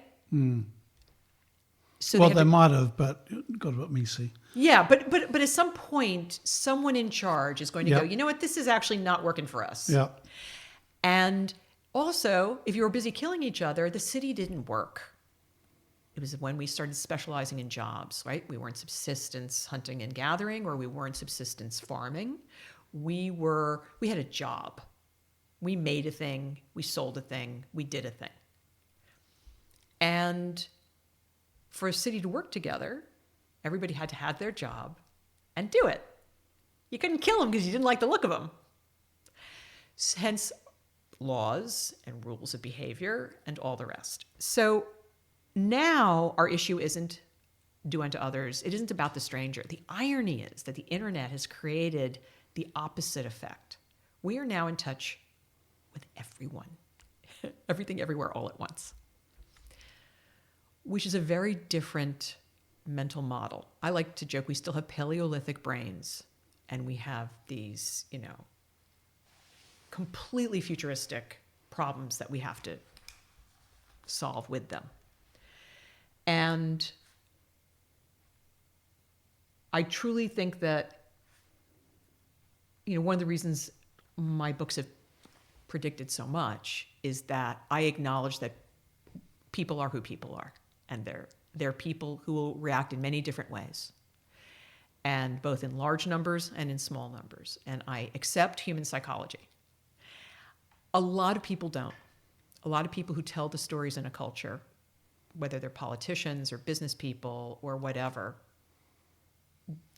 So they might have, but got a bit messy. Yeah, but at some point, someone in charge is going to go, you know what, this is actually not working for us. Yeah. And also, if you were busy killing each other, the city didn't work. It was when we started specializing in jobs, right? We weren't subsistence hunting and gathering, or we weren't subsistence farming. We had a job. We made a thing, we sold a thing, we did a thing. And for a city to work together, everybody had to have their job and do it. You couldn't kill them because you didn't like the look of them. Hence, laws and rules of behavior and all the rest. So now our issue isn't do unto others. It isn't about the stranger. The irony is that the internet has created the opposite effect. We are now in touch with everyone, everything, everywhere, all at once, which is a very different mental model. I like to joke, we still have Paleolithic brains, and we have these, completely futuristic problems that we have to solve with them. And I truly think that, one of the reasons my books have predicted so much is that I acknowledge that people are who people are, and they're people who will react in many different ways, and both in large numbers and in small numbers. And I accept human psychology. A lot of people don't. A lot of people who tell the stories in a culture, whether they're politicians or business people or whatever,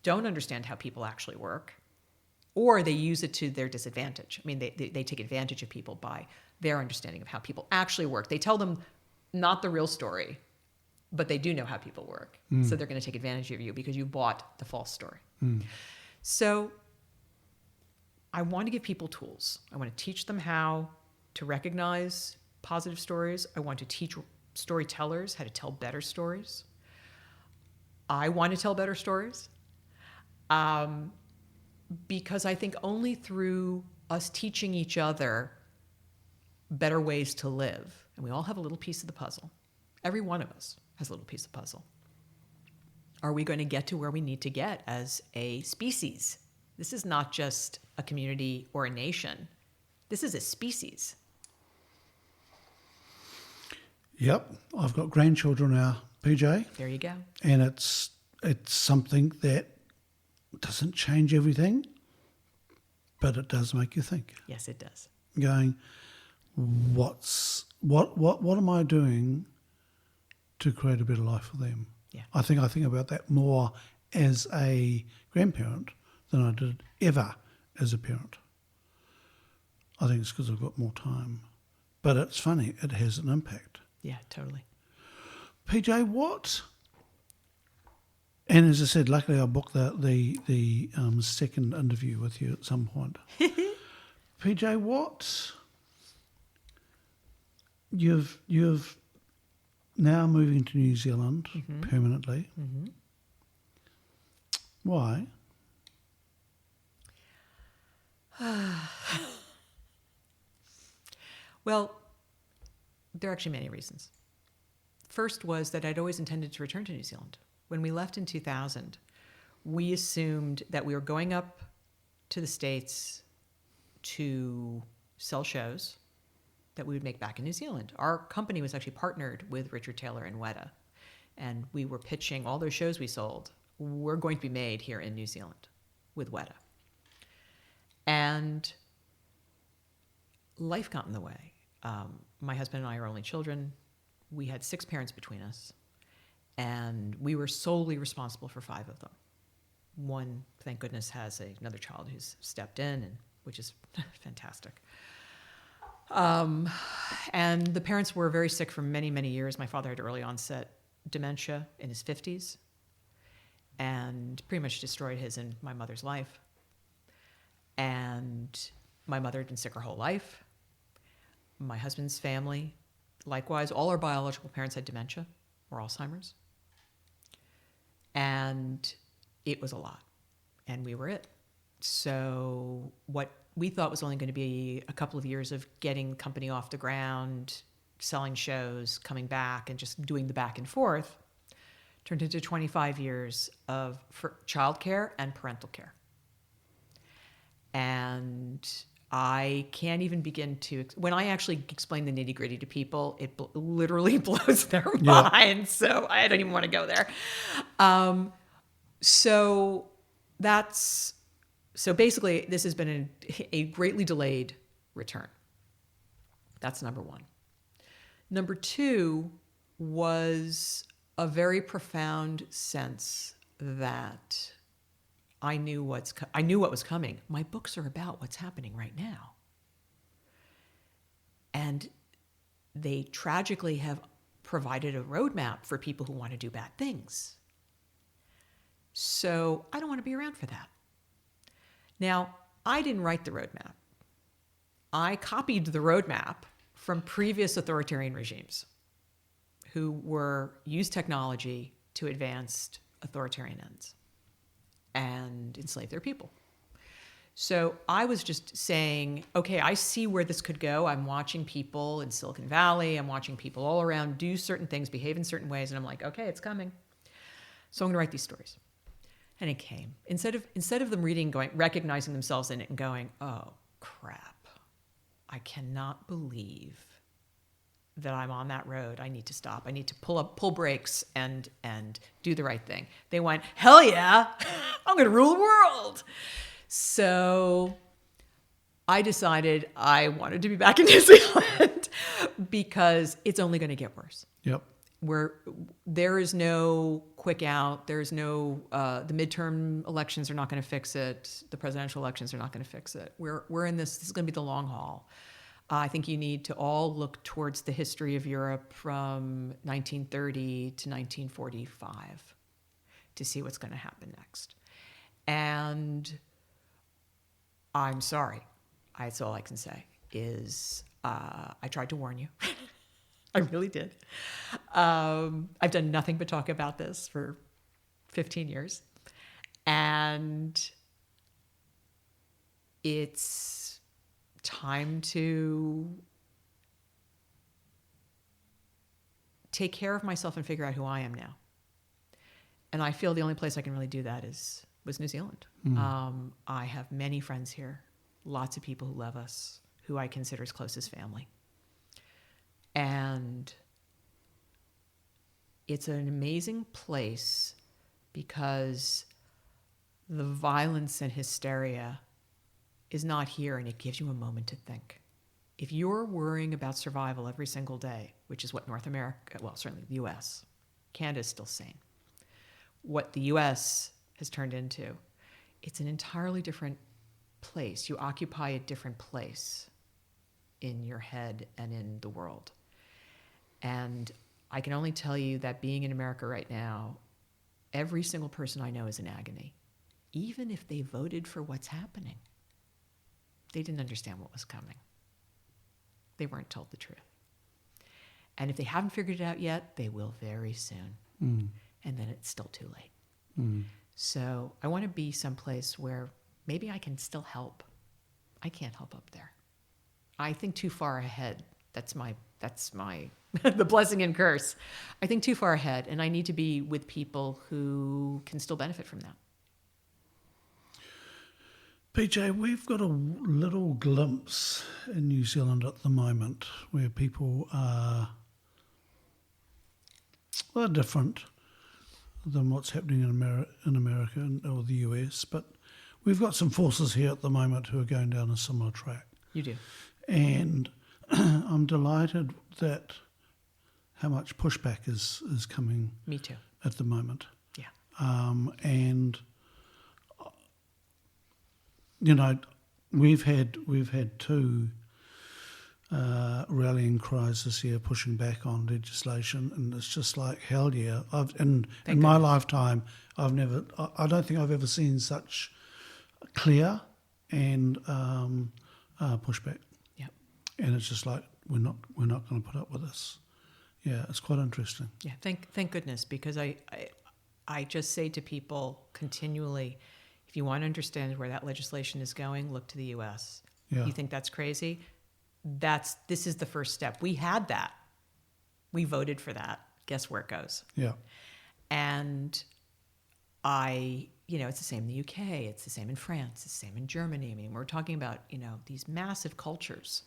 don't understand how people actually work, or they use it to their disadvantage. I mean, they take advantage of people by their understanding of how people actually work. They tell them not the real story, but they do know how people work. So they're going to take advantage of you because you bought the false story. So I want to give people tools. I want to teach them how to recognize positive stories. I want to teach storytellers how to tell better stories. I want to tell better stories because I think only through us teaching each other better ways to live, and we all have a little piece of the puzzle. Every one of us has a little piece of the puzzle. Are we going to get to where we need to get as a species? This is not just a community or a nation. This is a species. Yep, I've got grandchildren now, PJ. There you go. And it's something that doesn't change everything, but it does make you think. Yes, it does. Going, what am I doing to create a better life for them? Yeah. I think about that more as a grandparent than I did ever as a parent. I think it's because I've got more time. But it's funny, it has an impact. Yeah, totally. PJ, what? And as I said, luckily I booked the second interview with you at some point. PJ, what? You've now moving to New Zealand permanently. Mm-hmm. Why? Well, there are actually many reasons. First was that I'd always intended to return to New Zealand. When we left in 2000, we assumed that we were going up to the States to sell shows that we would make back in New Zealand. Our company was actually partnered with Richard Taylor and Weta, and we were pitching all those shows we sold were going to be made here in New Zealand with Weta. And life got in the way. My husband and I are only children. We had 6 parents between us, and we were solely responsible for 5 of them. One, thank goodness, has another child who's stepped in, and which is fantastic. And the parents were very sick for many, many years. My father had early onset dementia in his 50s and pretty much destroyed his and my mother's life. And my mother had been sick her whole life. My husband's family, likewise, all our biological parents had dementia or Alzheimer's. And it was a lot. And we were it. So what we thought was only going to be a couple of years of getting the company off the ground, selling shows, coming back, and just doing the back and forth turned into 25 years of childcare and parental care. And I can't even begin to, when I actually explain the nitty gritty to people, it literally blows their mind. So I don't even want to go there. So basically this has been a greatly delayed return. That's number one. Number two was a very profound sense that I knew what was coming. My books are about what's happening right now. And they tragically have provided a roadmap for people who want to do bad things. So I don't want to be around for that. Now, I didn't write the roadmap. I copied the roadmap from previous authoritarian regimes who used technology to advance authoritarian ends and enslave their people. So I was just saying, okay, I see where this could go. I'm watching people in Silicon Valley. I'm watching people all around do certain things, behave in certain ways. And I'm like, okay, it's coming. So I'm going to write these stories. And it came. Instead of them reading, recognizing themselves in it and going, oh, crap, I cannot believe that I'm on that road. I need to stop. I need to pull brakes and do the right thing. They went, hell yeah, I'm going to rule the world. So I decided I wanted to be back in New Zealand because it's only going to get worse. Yep. Where there is no quick out, there's no, the midterm elections are not going to fix it. The presidential elections are not going to fix it. We're in this is going to be the long haul. I think you need to all look towards the history of Europe from 1930 to 1945 to see what's going to happen next. And I'm sorry. That's all I can say is I tried to warn you. I really did. I've done nothing but talk about this for 15 years. And it's time to take care of myself and figure out who I am now. And I feel the only place I can really do that was New Zealand. I have many friends here, lots of people who love us, who I consider as close as family. And it's an amazing place because the violence and hysteria is not here, and it gives you a moment to think. If you're worrying about survival every single day, which is what North America, well, certainly the US, Canada is still sane. What the US has turned into, it's an entirely different place. You occupy a different place in your head and in the world. And I can only tell you that being in America right now, every single person I know is in agony. Even if they voted for what's happening, they didn't understand what was coming. They weren't told the truth. And if they haven't figured it out yet, they will very soon. And then it's still too late. So I want to be someplace where maybe I can still help. I can't help up there. I think too far ahead. That's my the blessing and curse. I think too far ahead, and I need to be with people who can still benefit from that. PJ, we've got a little glimpse in New Zealand at the moment where people are different than what's happening in America or the US, but we've got some forces here at the moment who are going down a similar track. You do. And I'm delighted that how much pushback is coming. Me too. At the moment. Yeah. And you know, we've had two rallying cries this year pushing back on legislation, and it's just like hell yeah. In my lifetime, I don't think I've ever seen such clear and pushback. Yep. And it's just like we're not going to put up with this. Yeah, it's quite interesting. Yeah, thank goodness, because I just say to people continually, if you want to understand where that legislation is going, look to the U.S. Yeah. You think that's crazy? This is the first step. We had that. We voted for that. Guess where it goes? Yeah. And it's the same in the UK. It's the same in France. It's the same in Germany. I mean, we're talking about, these massive cultures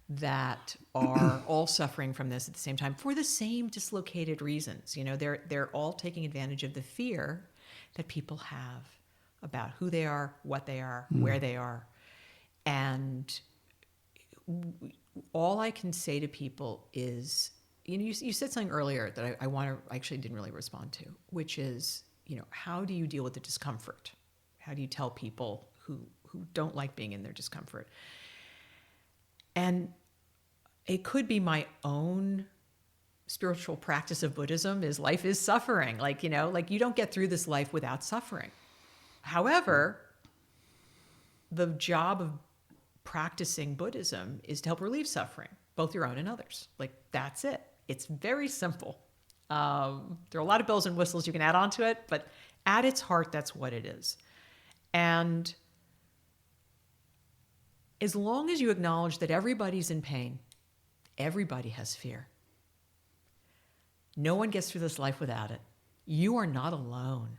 that are all suffering from this at the same time for the same dislocated reasons. They're all taking advantage of the fear that people have about who they are, what they are, where they are. And all I can say to people is, you said something earlier that I actually didn't really respond to, which is, how do you deal with the discomfort? How do you tell people who don't like being in their discomfort? And it could be my own spiritual practice of Buddhism is life is suffering. Like you don't get through this life without suffering. However, the job of practicing Buddhism is to help relieve suffering, both your own and others. Like that's it. It's very simple. There are a lot of bells and whistles you can add on to it, but at its heart, that's what it is. And as long as you acknowledge that everybody's in pain, everybody has fear. No one gets through this life without it. You are not alone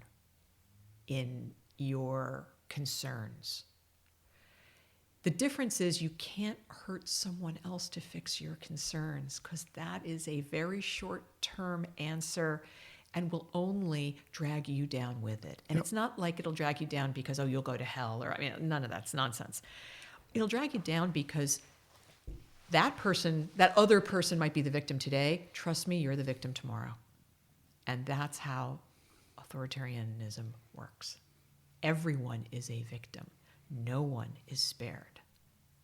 in your concerns. The difference is you can't hurt someone else to fix your concerns, because that is a very short-term answer and will only drag you down with it. And It's not like it'll drag you down because, you'll go to hell, or none of that's nonsense. It'll drag you down because that other person might be the victim today. Trust me, you're the victim tomorrow. And that's how authoritarianism works. Everyone is a victim. No one is spared.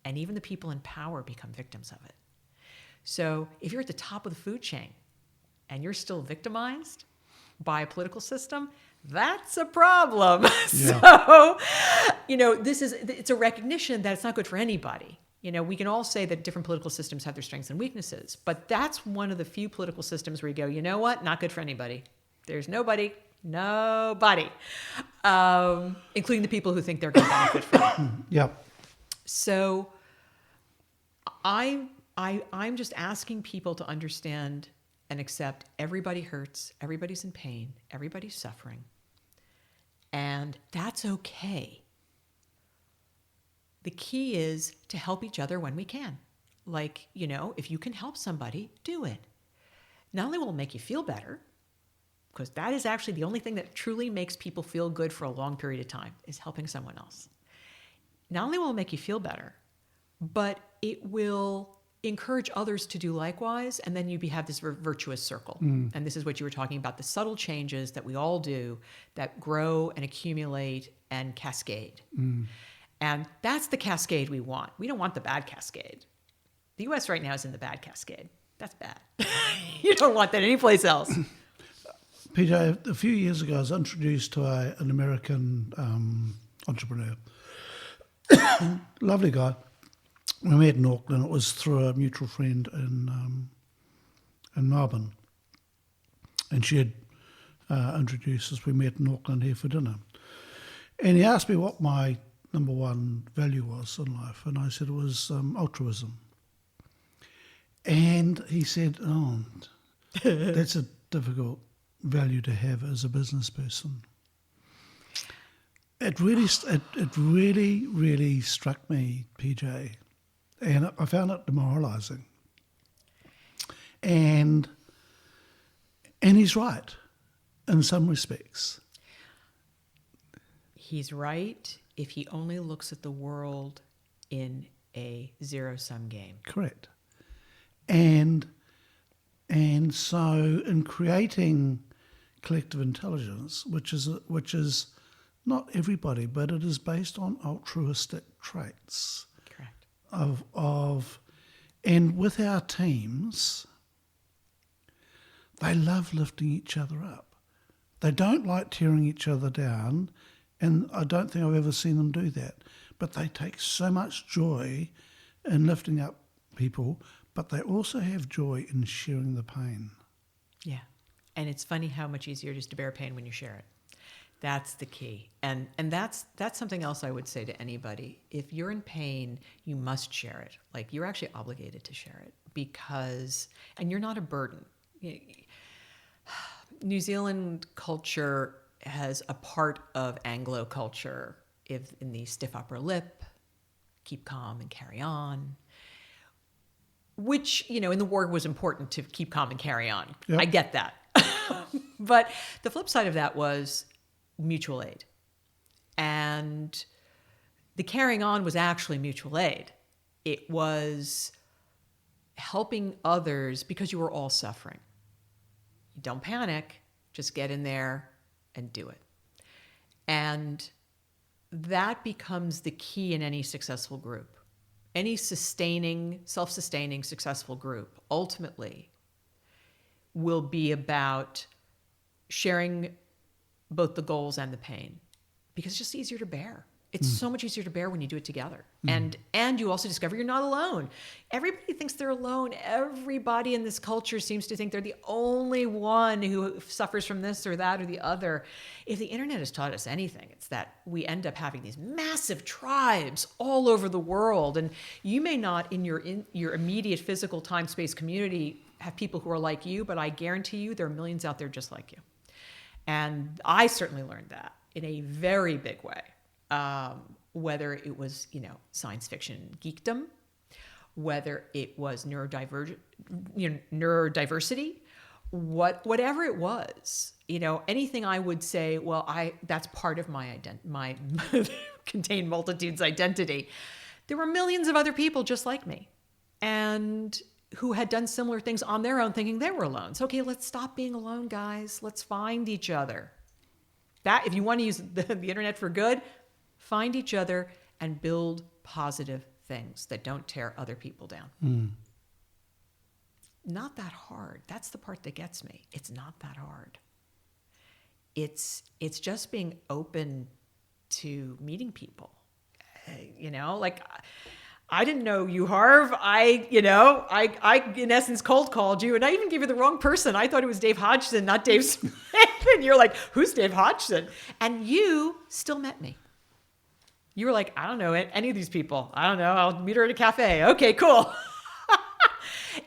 And even the people in power become victims of it. So if you're at the top of the food chain and you're still victimized by a political system, that's a problem. Yeah. So, it's a recognition that it's not good for anybody. We can all say that different political systems have their strengths and weaknesses, but that's one of the few political systems where you go, you know what? Not good for anybody. There's nobody, including the people who think they're going to benefit from it. Yep. So I'm just asking people to understand and accept everybody hurts, everybody's in pain, everybody's suffering, and that's okay. The key is to help each other when we can. Like, if you can help somebody, do it. Not only will it make you feel better, because that is actually the only thing that truly makes people feel good for a long period of time, is helping someone else. Not only will it make you feel better, but it will encourage others to do likewise, and then you have this virtuous circle. And this is what you were talking about, the subtle changes that we all do that grow and accumulate and cascade. And that's the cascade we want. We don't want the bad cascade. The U.S. right now is in the bad cascade. That's bad. You don't want that anyplace else. PJ, a few years ago, I was introduced to an American entrepreneur. Lovely guy. We met in Auckland. It was through a mutual friend in Melbourne. And she had introduced us. We met in Auckland here for dinner. And he asked me what my number one value was in life. And I said it was altruism. And he said, oh, that's a difficult value to have as a business person. It really struck me, PJ, and I found it demoralising. And he's right in some respects. He's right if he only looks at the world in a zero-sum game. Correct. And so in creating collective intelligence, which is not everybody, but it is based on altruistic traits. Correct. And with our teams, they love lifting each other up. They don't like tearing each other down, and I don't think I've ever seen them do that. But they take so much joy in lifting up people, but they also have joy in sharing the pain. Yeah. And it's funny how much easier it is to bear pain when you share it. That's the key. And that's something else I would say to anybody. If you're in pain, you must share it. Like, you're actually obligated to share it and you're not a burden. New Zealand culture has a part of Anglo culture in the stiff upper lip, keep calm and carry on, which, in the war was important to keep calm and carry on. Yep. I get that. But the flip side of that was mutual aid. And the carrying on was actually mutual aid. It was helping others because you were all suffering. You don't panic, just get in there and do it. And that becomes the key in any successful group. Any self-sustaining, successful group ultimately will be about sharing both the goals and the pain, because it's just easier to bear. It's so much easier to bear when you do it together. And you also discover you're not alone. Everybody thinks they're alone. Everybody in this culture seems to think they're the only one who suffers from this or that or the other. If the internet has taught us anything, it's that we end up having these massive tribes all over the world. And you may not in your immediate physical time-space community have people who are like you, but I guarantee you there are millions out there just like you. And I certainly learned that in a very big way. Whether it was, science fiction geekdom, whether it was neurodiversity, whatever it was, anything I would say, that's part of my contained multitudes identity. There were millions of other people just like me, and who had done similar things on their own, thinking they were alone. So, okay, let's stop being alone, guys. Let's find each other. That, if you want to use the internet for good, find each other and build positive things that don't tear other people down. Not that hard. That's the part that gets me. It's not that hard. It's just being open to meeting people. I didn't know you, Harv. I in essence cold called you, and I even gave you the wrong person. I thought it was Dave Hodgson, not Dave Smith. And you're like, who's Dave Hodgson? And you still met me. You were like, I don't know any of these people. I don't know. I'll meet her at a cafe. Okay, cool.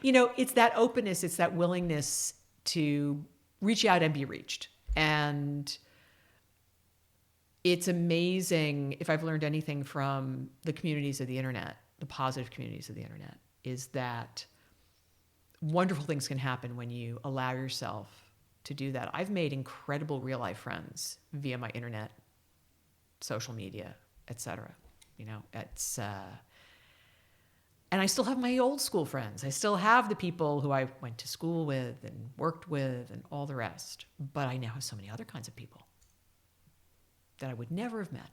It's that openness. It's that willingness to reach out and be reached. And it's amazing, if I've learned anything from the communities of the internet, the positive communities of the internet, is that wonderful things can happen when you allow yourself to do that. I've made incredible real life friends via my internet, social media, etc. And I still have my old school friends. I still have the people who I went to school with and worked with and all the rest. But I now have so many other kinds of people that I would never have met.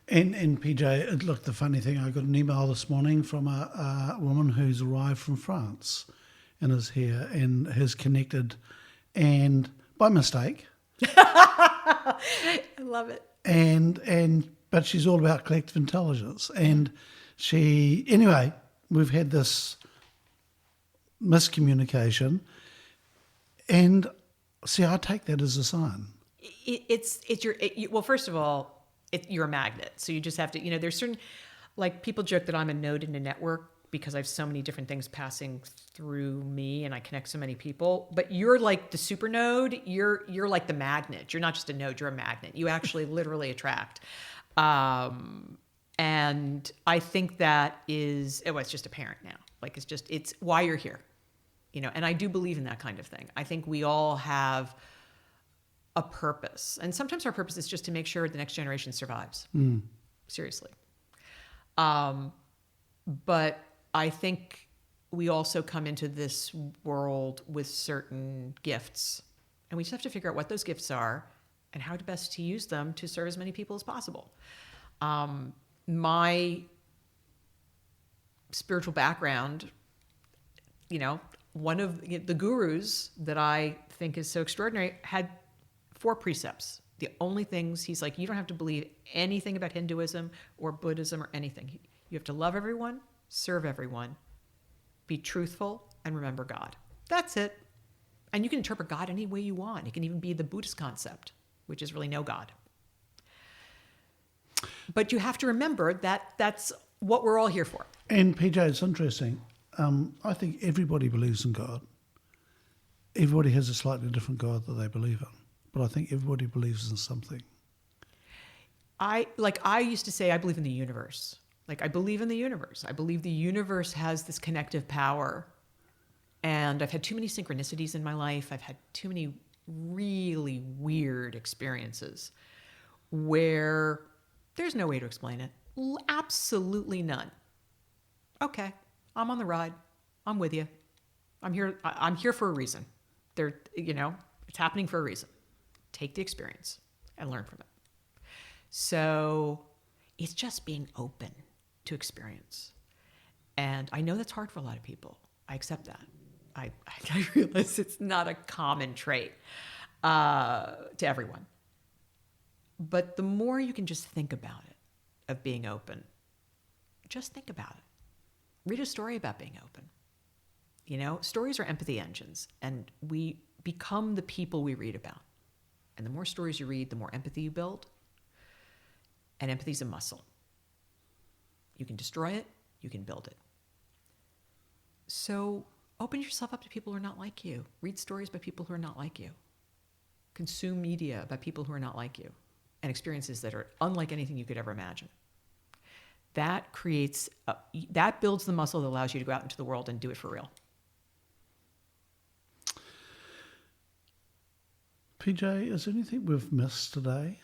And PJ, look, the funny thing, I got an email this morning from a woman who's arrived from France and is here and has connected, and by mistake. I love it. But she's all about collective intelligence. And anyway, we've had this miscommunication, and see, I take that as a sign. Well, first of all, you're a magnet. So you just have to, there's certain, like, people joke that I'm a node in a network because I have so many different things passing through me and I connect so many people. But you're like the super node. You're like the magnet. You're not just a node, you're a magnet. You actually literally attract. And I think that it's just apparent now. Like, it's why you're here, and I do believe in that kind of thing. I think we all have a purpose. And sometimes our purpose is just to make sure the next generation survives. Seriously. But I think we also come into this world with certain gifts, and we just have to figure out what those gifts are and how to best to use them to serve as many people as possible. My spiritual background, one of the gurus that I think is so extraordinary had 4 precepts. The only things, he's like, you don't have to believe anything about Hinduism or Buddhism or anything. You have to love everyone, serve everyone, be truthful, and remember God. That's it. And you can interpret God any way you want. It can even be the Buddhist concept, which is really no God. But you have to remember that that's what we're all here for. And PJ, it's interesting. I think everybody believes in God. Everybody has a slightly different God that they believe in. But I think everybody believes in something. I used to say, I believe in the universe. Like, I believe in the universe. I believe the universe has this connective power. And I've had too many synchronicities in my life. I've had too many really weird experiences where there's no way to explain it. Absolutely none. Okay, I'm on the ride. I'm with you. I'm here. I'm here for a reason. It's happening for a reason. Take the experience and learn from it. So it's just being open to experience. And I know that's hard for a lot of people. I accept that. I realize it's not a common trait to everyone. But the more you can just think about it, of being open, just think about it. Read a story about being open. Stories are empathy engines, and we become the people we read about. And the more stories you read, the more empathy you build. And empathy is a muscle. You can destroy it, you can build it. So open yourself up to people who are not like you. Read stories by people who are not like you. Consume media by people who are not like you, and experiences that are unlike anything you could ever imagine. That builds the muscle that allows you to go out into the world and do it for real. PJ, is there anything we've missed today?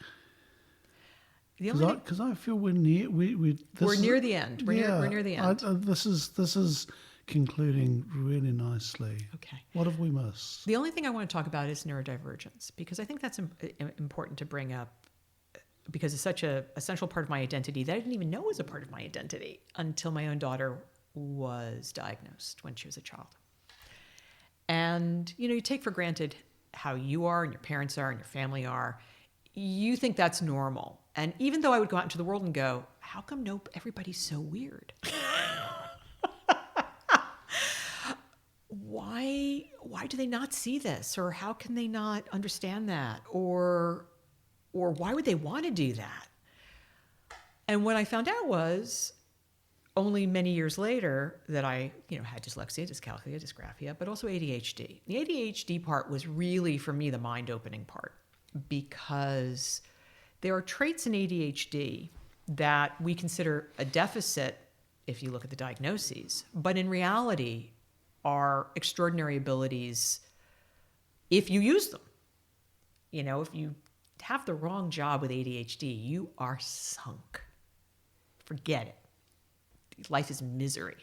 Because I feel we're near. We're near the end. We're near the end. This is concluding really nicely. Okay. What have we missed? The only thing I want to talk about is neurodivergence, because I think that's important to bring up, because it's such an essential part of my identity that I didn't even know was a part of my identity until my own daughter was diagnosed when she was a child. And, you take for granted how you are and your parents are and your family are. You think that's normal. And even though I would go out into the world and go, how come everybody's so weird? Why do they not see this? Or how can they not understand that? Or why would they want to do that? And what I found out was only many years later that I, had dyslexia, dyscalculia, dysgraphia, but also ADHD. The ADHD part was really, for me, the mind-opening part, because there are traits in ADHD that we consider a deficit if you look at the diagnoses, but in reality are extraordinary abilities if you use them. If you have the wrong job with ADHD, you are sunk. Forget it. life is misery.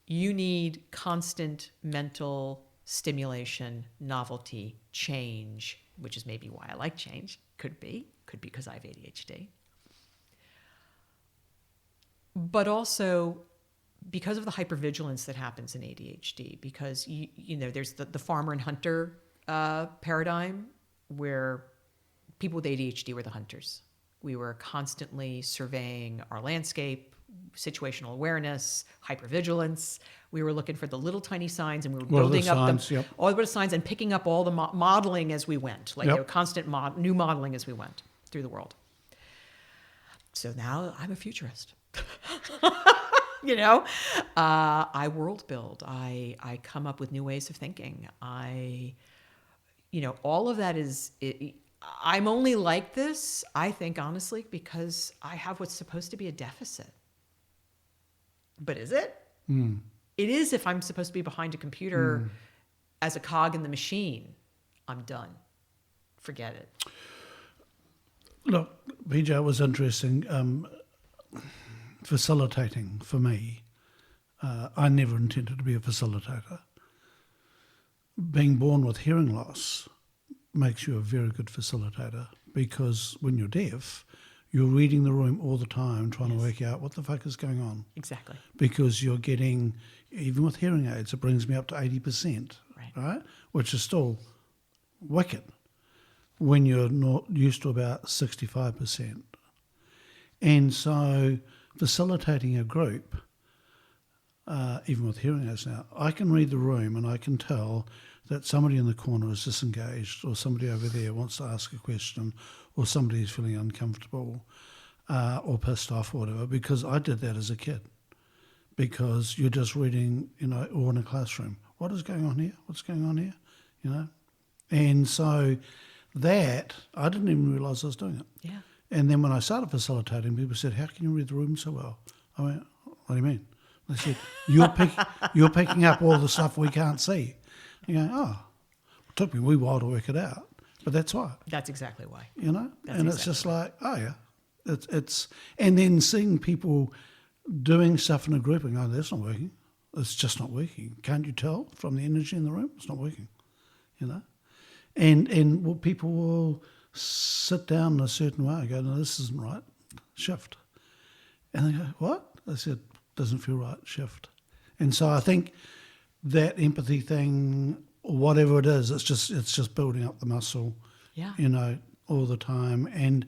You need constant mental stimulation, novelty, change, which is maybe why I like change. Could be because I have ADHD. But also because of the hypervigilance that happens in ADHD, because you know there's the farmer and hunter paradigm where people with ADHD were the hunters. We were constantly surveying our landscape, situational awareness, hypervigilance. We were looking for the little tiny signs, and we were building up all the little signs and picking up all the modeling as we went, like constant new modeling as we went through the world. So now I'm a futurist. You know, I world build. I come up with new ways of thinking. All of that is. I'm only like this, I think, honestly, because I have what's supposed to be a deficit. But is it? Mm. It is if I'm supposed to be behind a computer as a cog in the machine. I'm done. Forget it. Look, PJ, it was interesting. Facilitating for me, I never intended to be a facilitator. Being born with hearing loss makes you a very good facilitator, because when you're deaf, you're reading the room all the time trying to work out what the fuck is going on. Exactly. Because you're getting, even with hearing aids, it brings me up to 80%, right? Which is still wicked when you're not used to about 65%. And so facilitating a group, even with hearing aids now, I can read the room and I can tell that somebody in the corner is disengaged, or somebody over there wants to ask a question, or somebody is feeling uncomfortable or pissed off or whatever, because I did that as a kid. Because you're just reading, or in a classroom. What is going on here? What's going on here? And so that, I didn't even realise I was doing it. Yeah. And then when I started facilitating, people said, "How can you read the room so well?" I went, "What do you mean?" They said, you're picking up all the stuff we can't see. You go, "Oh, it took me a wee while to work it out, but that's why." That's exactly why. It's just like, oh yeah, it's and then seeing people doing stuff in a group and going, "That's not working. It's just not working. Can't you tell from the energy in the room? It's not working." And people will sit down in a certain way and go, "No, this isn't right. Shift." And they go, "What?" They said, "Doesn't feel right. Shift." And so I think that empathy thing, or whatever it is, it's just building up the muscle, all the time. And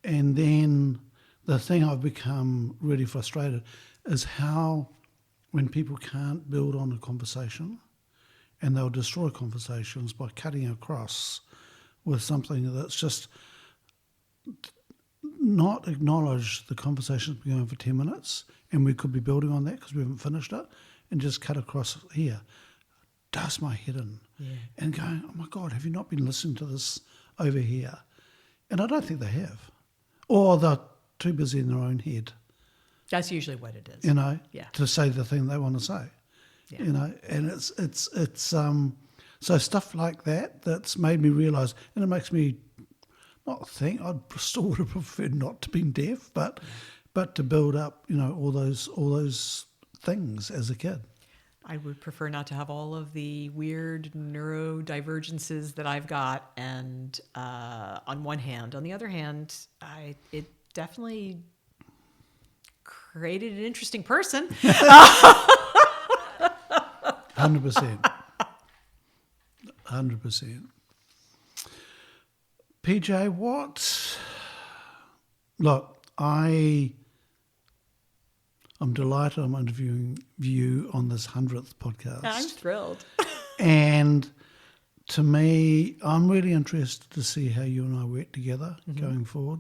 then the thing I've become really frustrated is how when people can't build on a conversation, and they'll destroy conversations by cutting across with something that's just not acknowledge the conversation's been going for 10 minutes, and we could be building on that because we haven't finished it, and just cut across here, does my head in. Yeah. And going, "Oh my God, have you not been listening to this over here?" And I don't think they have. Or they're too busy in their own head. That's usually what it is. To say the thing they want to say. Yeah. And it's so stuff like that's made me realise, and it makes me not think, I still would have preferred not to be deaf, but to build up, all those things as a kid. I would prefer not to have all of the weird neurodivergences that I've got, and on one hand. On the other hand, it definitely created an interesting person. 100%. 100%. PJ, look, I'm delighted I'm interviewing you on this 100th podcast. I'm thrilled. And to me, I'm really interested to see how you and I work together going forward.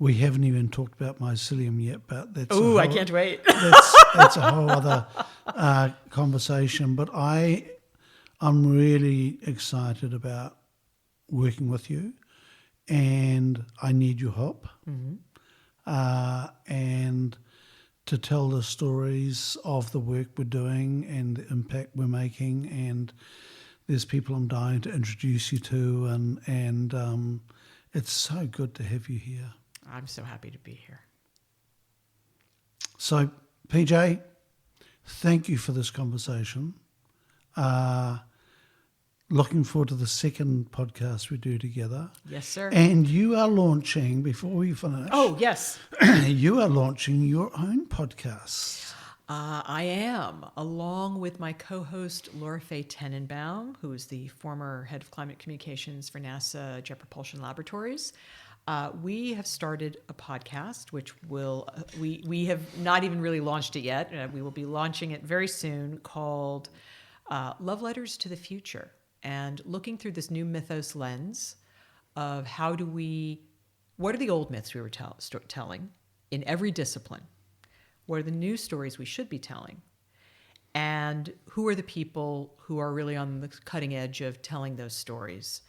We haven't even talked about mycelium yet, but that's I can't wait. that's a whole other conversation. But I'm really excited about working with you, and I need your help. And to tell the stories of the work we're doing and the impact we're making. And there's people I'm dying to introduce you to, and it's so good to have you here. I'm so happy to be here. So, PJ, thank you for this conversation. Looking forward to the second podcast we do together. Yes, sir. And you are launching, before we finish, Oh, yes. you are launching your own podcast. I am, along with my co-host Laura Faye Tenenbaum, who is the former head of climate communications for NASA Jet Propulsion Laboratories. We have started a podcast, which will we have not even really launched it yet. We will be launching it very soon, called Love Letters to the Future, and looking through this new mythos lens of what are the old myths we were telling in every discipline? What are the new stories we should be telling? And who are the people who are really on the cutting edge of telling those stories?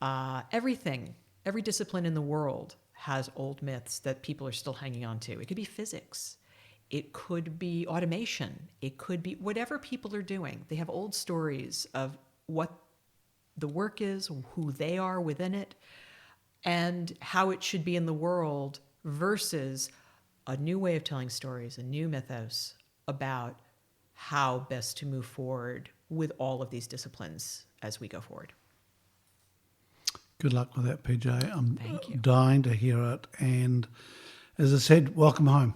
Every discipline in the world has old myths that people are still hanging on to. It could be physics. It could be automation. It could be whatever people are doing. They have old stories of what the work is, who they are within it, and how it should be in the world versus a new way of telling stories, a new mythos about how best to move forward with all of these disciplines as we go forward. Good luck with that, PJ. I'm Thank you. dying to hear it. And as I said, welcome home.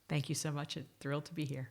Thank you so much. I'm thrilled to be here.